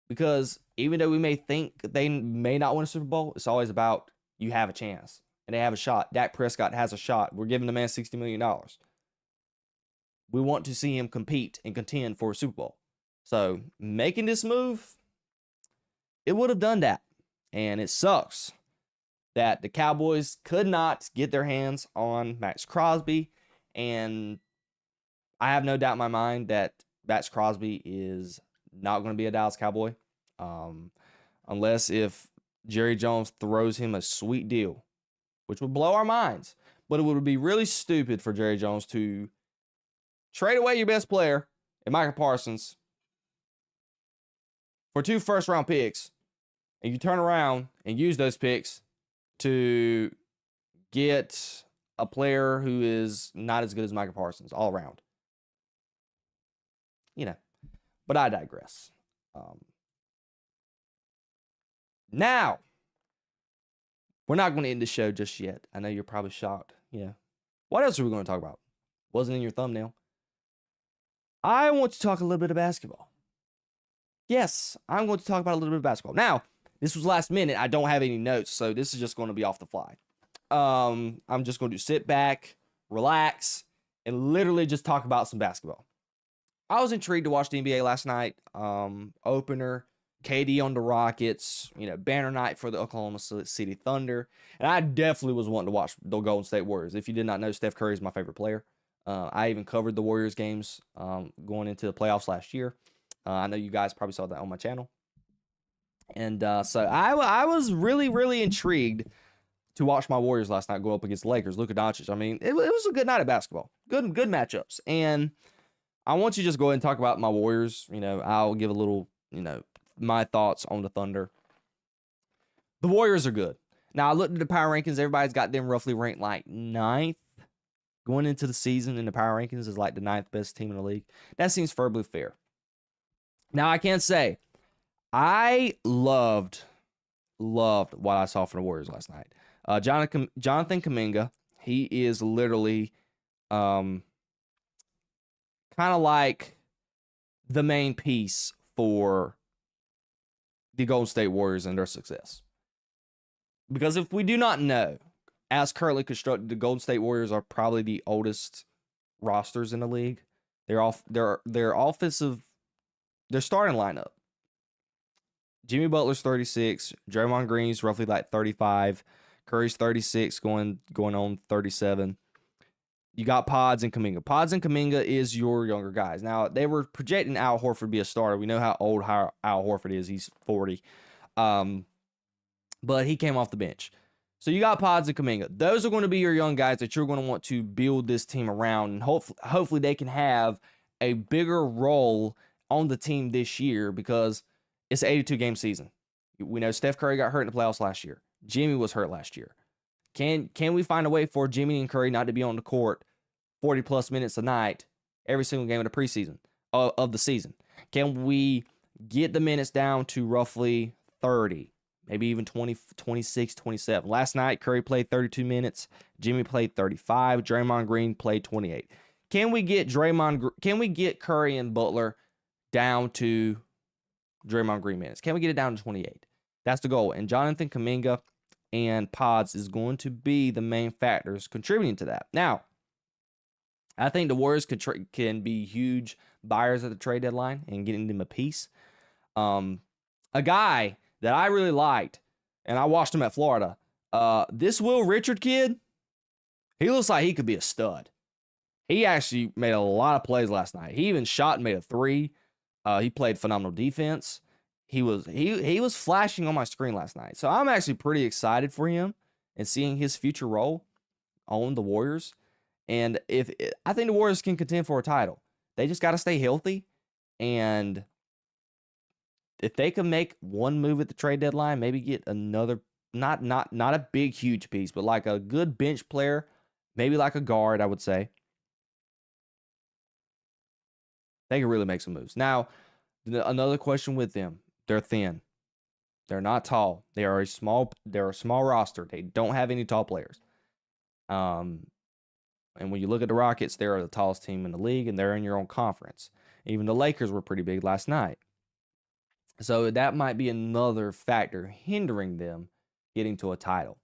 Because even though we may think they may not win a Super Bowl, it's always about you have a chance. And they have a shot. Dak Prescott has a shot. We're giving the man $60 million. We want to see him compete and contend for a Super Bowl. So making this move, it would have done that. And it sucks that the Cowboys could not get their hands on Maxx Crosby. And I have no doubt in my mind that Maxx Crosby is not going to be a Dallas Cowboy. Unless if Jerry Jones throws him a sweet deal, which would blow our minds. But it would be really stupid for Jerry Jones to trade away your best player and Micah Parsons for 2 first-round picks, and you turn around and use those picks to get a player who is not as good as Micah Parsons all around. But I digress. Now, we're not going to end the show just yet. I know you're probably shocked. What else are we going to talk about? Wasn't in your thumbnail. I want to talk a little bit of basketball. Yes, I'm going to talk about a little bit of basketball. Now, this was last minute. I don't have any notes, so this is just going to be off the fly. I'm just going to sit back, relax, and literally just talk about some basketball. I was intrigued to watch the NBA last night. Opener, KD on the Rockets, banner night for the Oklahoma City Thunder. And I definitely was wanting to watch the Golden State Warriors. If you did not know, Steph Curry is my favorite player. I even covered the Warriors games going into the playoffs last year. I know you guys probably saw that on my channel. And so I was really, really intrigued to watch my Warriors last night go up against the Lakers. Luka Doncic. I mean, it was a good night of basketball. Good matchups. And I want you to just go ahead and talk about my Warriors. I'll give a little, my thoughts on the Thunder. The Warriors are good. Now, I looked at the power rankings. Everybody's got them roughly ranked like 9th. Going into the season in the power rankings is like the 9th best team in the league. That seems fairly fair. Now, I can say, I loved what I saw from the Warriors last night. Jonathan Kuminga, he is literally kind of like the main piece for the Golden State Warriors and their success. Because if we do not know, as currently constructed, the Golden State Warriors are probably the oldest rosters in the league. Their offensive their starting lineup. Jimmy Butler's 36. Draymond Green's roughly like 35. Curry's 36, going on 37. You got Pods and Kuminga. Pods and Kuminga is your younger guys. Now, they were projecting Al Horford to be a starter. We know how old Al Horford is. He's 40. But he came off the bench. So you got Pods and Kuminga. Those are going to be your young guys that you're going to want to build this team around. And hopefully they can have a bigger role on the team this year because it's an 82-game season. We know Steph Curry got hurt in the playoffs last year. Jimmy was hurt last year. Can we find a way for Jimmy and Curry not to be on the court 40-plus minutes a night every single game of the preseason, of the season? Can we get the minutes down to roughly 30, maybe even 20, 26, 27? Last night, Curry played 32 minutes. Jimmy played 35. Draymond Green played 28. Can we get Curry and Butler down to Draymond Green minutes? Can we get it down to 28? That's the goal. And Jonathan Kuminga and Pods is going to be the main factors contributing to that. Now, I think the Warriors can be huge buyers at the trade deadline and getting them a piece. A guy that I really liked, and I watched him at Florida, this Will Richard kid, he looks like he could be a stud. He actually made a lot of plays last night. He even shot and made a three. He played phenomenal defense. He was flashing on my screen last night. So I'm actually pretty excited for him and seeing his future role on the Warriors. And I think the Warriors can contend for a title. They just got to stay healthy. And if they can make one move at the trade deadline, maybe get another, not a big, huge piece, but like a good bench player, maybe like a guard, I would say, they can really make some moves. Now, another question with them. They're thin. They're not tall. They're a small roster. They don't have any tall players. And when you look at the Rockets, they're the tallest team in the league, and they're in your own conference. Even the Lakers were pretty big last night. So that might be another factor hindering them getting to a title.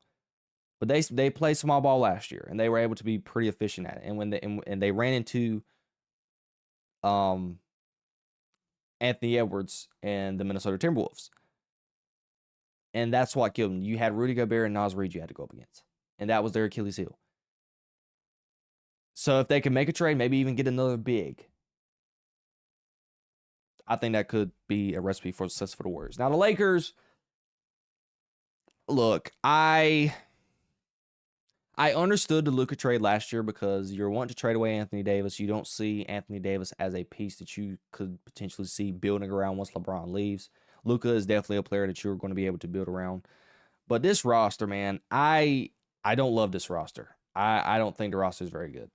But they played small ball last year, and they were able to be pretty efficient at it. And when they ran into Anthony Edwards and the Minnesota Timberwolves. And that's what killed them. You had Rudy Gobert and Naz Reid you had to go up against. And that was their Achilles heel. So if they can make a trade, maybe even get another big, I think that could be a recipe for success for the Warriors. Now the Lakers, look, I understood the Luka trade last year because you're wanting to trade away Anthony Davis. You don't see Anthony Davis as a piece that you could potentially see building around once LeBron leaves. Luka is definitely a player that you're going to be able to build around. But this roster, man, I don't love this roster. I don't think the roster is very good.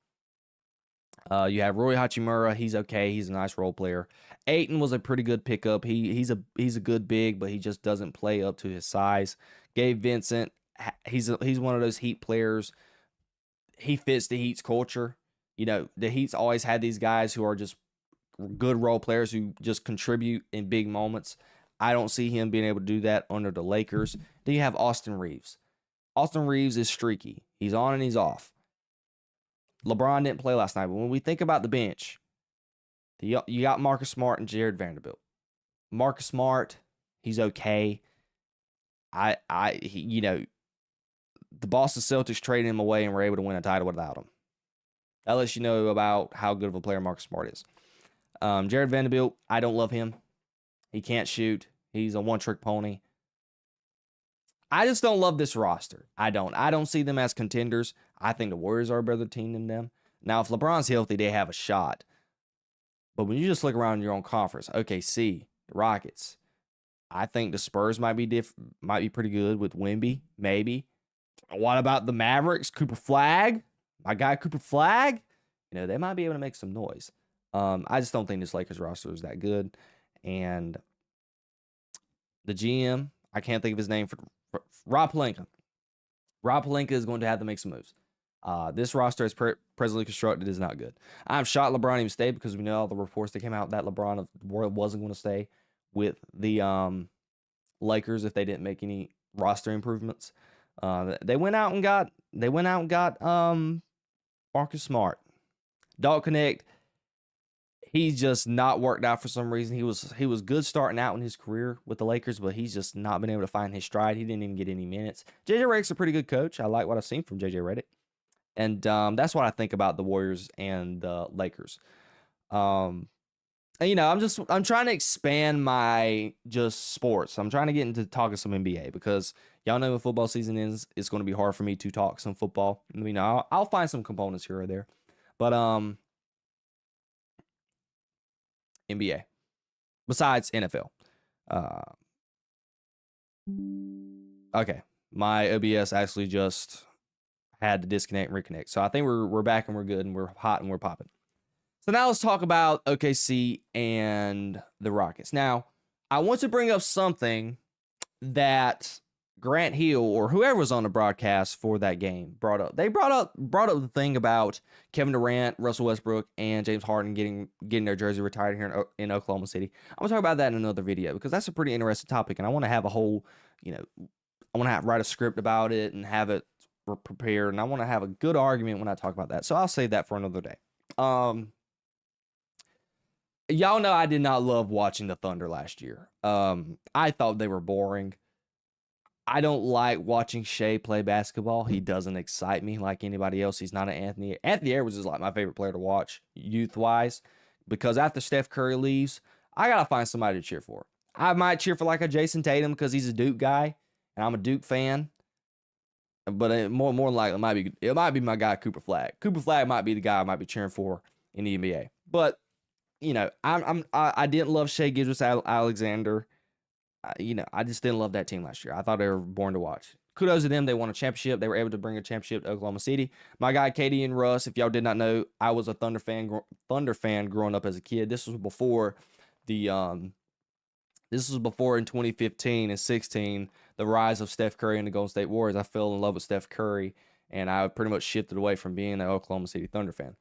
You have Rui Hachimura. He's okay. He's a nice role player. Ayton was a pretty good pickup. He's a good big, but he just doesn't play up to his size. Gabe Vincent, he's one of those Heat players. He fits the Heat's culture. You know, the Heat's always had these guys who are just good role players who just contribute in big moments. I don't see him being able to do that under the Lakers. Then you have Austin Reeves. Austin Reeves is streaky. He's on and he's off. LeBron didn't play last night, but when we think about the bench, you got Marcus Smart and Jared Vanderbilt. Marcus Smart, he's okay. The Boston Celtics traded him away and were able to win a title without him. That lets you know about how good of a player Marcus Smart is. Jared Vanderbilt, I don't love him. He can't shoot. He's a one-trick pony. I just don't love this roster. I don't see them as contenders. I think the Warriors are a better team than them. Now, if LeBron's healthy, they have a shot. But when you just look around your own conference, OKC, the Rockets, I think the Spurs might be pretty good with Wemby, maybe. What about the Mavericks? Cooper Flagg? My guy Cooper Flagg? You know, they might be able to make some noise. I just don't think this Lakers roster is that good. And the GM, I can't think of his name, for Rob Pelinka. Rob Pelinka is going to have to make some moves. This roster as presently constructed is not good. I'm shocked LeBron even stayed because we know all the reports that came out that LeBron wasn't going to stay with the Lakers if they didn't make any roster improvements. They went out and got Marcus Smart. Dog Connect, he's just not worked out for some reason. He was good starting out in his career with the Lakers, but he's just not been able to find his stride. He didn't even get any minutes. JJ Redick's a pretty good coach. I like what I've seen from JJ Redick. And that's what I think about the Warriors and the Lakers. And, I'm trying to expand my just sports. I'm trying to get into talking some NBA because y'all know when football season ends, it's going to be hard for me to talk some football. I'll find some components here or there, but NBA besides NFL. Okay, my OBS actually just had to disconnect and reconnect, so I think we're back and we're good and we're hot and we're popping. So now let's talk about OKC and the Rockets. Now, I want to bring up something that Grant Hill or whoever was on the broadcast for that game brought up. They brought up the thing about Kevin Durant, Russell Westbrook, and James Harden getting their jersey retired here in Oklahoma City. I'm gonna talk about that in another video because that's a pretty interesting topic, and I want to have a whole, I want to write a script about it and have it prepared, and I want to have a good argument when I talk about that. So I'll save that for another day. Y'all know I did not love watching the Thunder last year. I thought they were boring. I don't like watching Shea play basketball. He doesn't excite me like anybody else. He's not an Anthony. Anthony Edwards is like my favorite player to watch youth-wise because after Steph Curry leaves, I got to find somebody to cheer for. I might cheer for like a Jason Tatum because he's a Duke guy, and I'm a Duke fan. But more likely, it might be my guy, Cooper Flagg. Cooper Flagg might be the guy I might be cheering for in the NBA. But I didn't love Shea Gilgeous-Alexander. I just didn't love that team last year. I thought they were boring to watch. Kudos to them. They won a championship. They were able to bring a championship to Oklahoma City. My guy, Katie and Russ, if y'all did not know, I was a Thunder fan growing up as a kid. This was before in 2015 and 16, the rise of Steph Curry and the Golden State Warriors. I fell in love with Steph Curry, and I pretty much shifted away from being an Oklahoma City Thunder fan.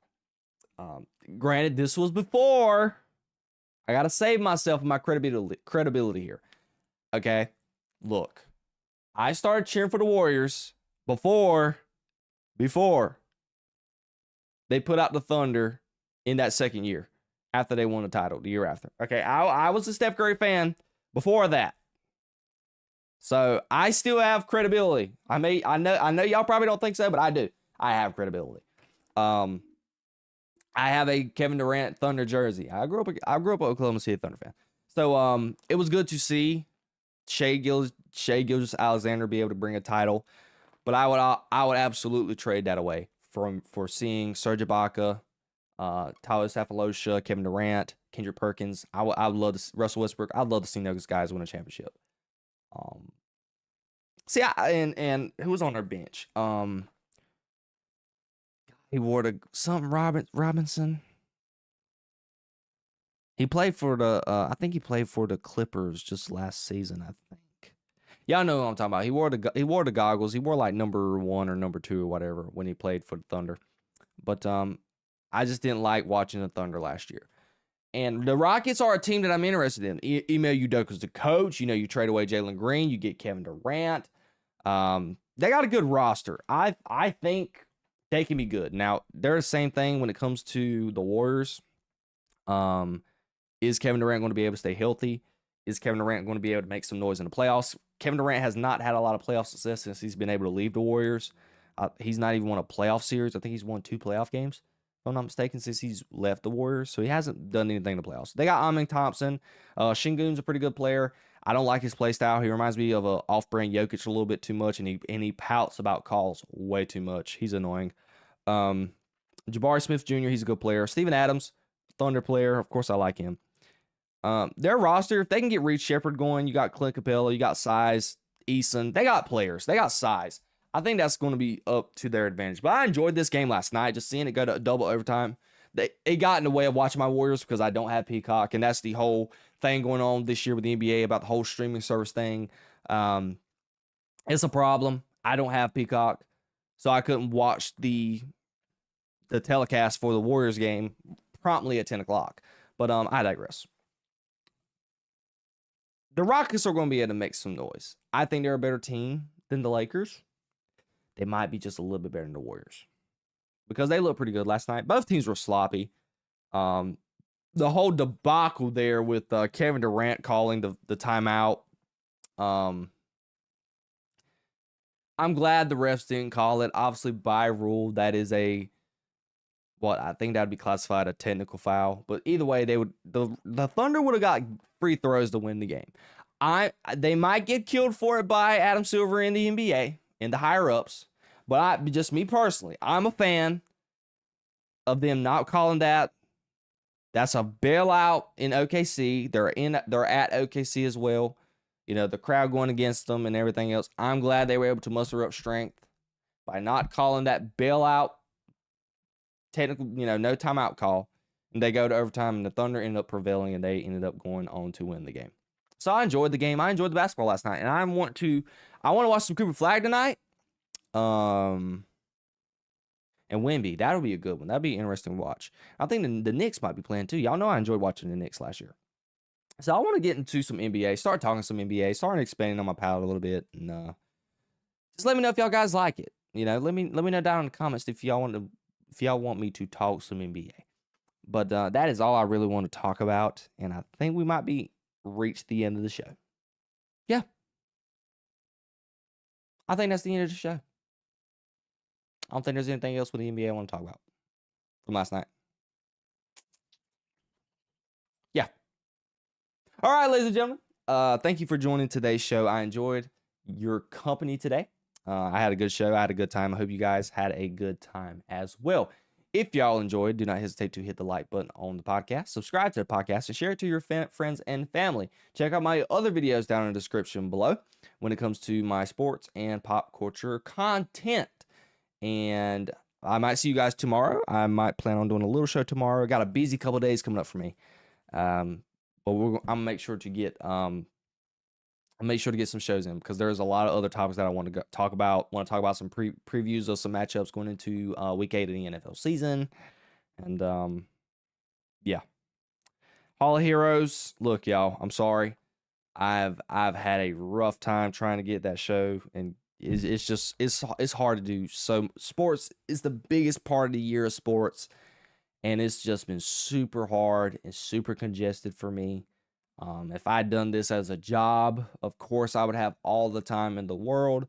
Granted, this was before. I got to save myself and my credibility here. Okay, look, I started cheering for the Warriors before they put out the Thunder in that second year after they won the title the year after. Okay, I was a Steph Curry fan before that. So I still have credibility. I know y'all probably don't think so, but I do. I have credibility. I have a Kevin Durant Thunder jersey. I grew up an Oklahoma City Thunder fan. So it was good to see Shea Gilgeous-Alexander be able to bring a title, but I would absolutely trade that away for seeing Serge Ibaka, Tyler Sefolosha, Kevin Durant, Kendrick Perkins. I would love to Russell Westbrook. I'd love to see those guys win a championship. And who was on their bench? He wore Robinson. He played for the I think he played for the Clippers just last season, I think. Y'all know what I'm talking about. He wore the goggles. He wore like number 1 or number 2 or whatever when he played for the Thunder. But I just didn't like watching the Thunder last year. And the Rockets are a team that I'm interested in. Ime Udoka's the coach. You trade away Jalen Green. You get Kevin Durant. They got a good roster. I think they can be good. Now, they're the same thing when it comes to the Warriors. Is Kevin Durant going to be able to stay healthy? Is Kevin Durant going to be able to make some noise in the playoffs? Kevin Durant has not had a lot of playoff success since he's been able to leave the Warriors. He's not even won a playoff series. I think he's won 2 playoff games, if I'm not mistaken, since he's left the Warriors. So he hasn't done anything in the playoffs. They got Amin Thompson. Şengün's a pretty good player. I don't like his play style. He reminds me of a off-brand Jokic a little bit too much, and he pouts about calls way too much. He's annoying. Jabari Smith Jr., he's a good player. Steven Adams, Thunder player. Of course, I like him. Their roster, if they can get Reed Shepherd going, you got Clint Capella, you got size, Eason. They got players. They got size. I think that's going to be up to their advantage. But I enjoyed this game last night, just seeing it go to double overtime. It got in the way of watching my Warriors because I don't have Peacock, and that's the whole thing going on this year with the NBA about the whole streaming service thing. It's a problem. I don't have Peacock, so I couldn't watch the telecast for the Warriors game promptly at 10 o'clock. But I digress. The Rockets are going to be able to make some noise. I think they're a better team than the Lakers. They might be just a little bit better than the Warriors because they looked pretty good last night. Both teams were sloppy. The the whole debacle there with Kevin Durant calling the timeout. I'm glad the refs didn't call it. Obviously, by rule, that is I think that would be classified a technical foul. But either way, the Thunder would have got free throws to win the game. They might get killed for it by Adam Silver in the NBA and the higher ups. But just me personally, I'm a fan of them not calling that. That's a bailout in OKC. They're at OKC as well. You know, the crowd going against them and everything else. I'm glad they were able to muster up strength by not calling that bailout technical, no timeout call. And they go to overtime, and the Thunder ended up prevailing, and they ended up going on to win the game. So I enjoyed the game. I enjoyed the basketball last night, and I want to watch some Cooper Flag tonight. And Wemby, that'll be a good one. That'll be interesting to watch. I think the Knicks might be playing too. Y'all know I enjoyed watching the Knicks last year. So I want to get into some NBA, start talking some NBA, start expanding on my palette a little bit, and just let me know if y'all guys like it. Let me know down in the comments if y'all want me to talk some NBA. But that is all I really want to talk about, and I think we might be reached the end of the show. Yeah, I think that's the end of the show. I don't think there's anything else with the NBA I want to talk about from last night. Yeah. All right, ladies and gentlemen. Thank you for joining today's show. I enjoyed your company today. I had a good show. I had a good time. I hope you guys had a good time as well. If y'all enjoyed, do not hesitate to hit the like button on the podcast, subscribe to the podcast, and share it to your friends and family. Check out my other videos down in the description below when it comes to my sports and pop culture content. And I might see you guys tomorrow. I might plan on doing a little show tomorrow. Got a busy couple of days coming up for me. But I'm gonna make sure to get some shows in, because there's a lot of other topics that I want to talk about. Want to talk about some previews of some matchups going into week 8 of the NFL season. And yeah. Hall of Heroes. Look, y'all, I'm sorry. I've had a rough time trying to get that show, and it's hard to do. So sports is the biggest part of the year of sports, and it's just been super hard and super congested for me. If I'd done this as a job, of course I would have all the time in the world,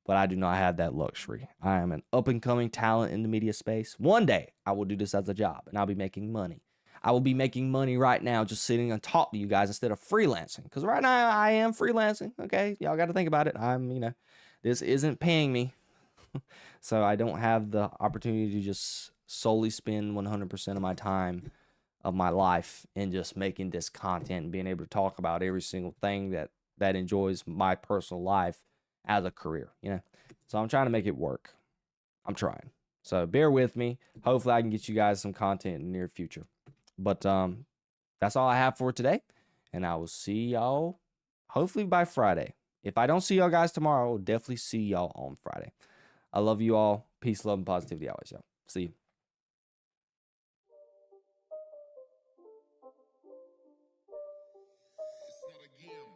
but I do not have that luxury. I am an up-and-coming talent in the media space. One day I will do this as a job, and I'll be making money. I will be making money right now just sitting and talking to you guys instead of freelancing, because right now I am freelancing. Okay, y'all got to think about it. This isn't paying me, so I don't have the opportunity to just solely spend 100% of my time of my life in just making this content and being able to talk about every single thing that enjoys my personal life as a career. So I'm trying to make it work. I'm trying. So bear with me. Hopefully I can get you guys some content in the near future. But that's all I have for today, and I will see y'all hopefully by Friday. If I don't see y'all guys tomorrow, I'll definitely see y'all on Friday. I love you all. Peace, love, and positivity always, y'all. See you. It's not a game.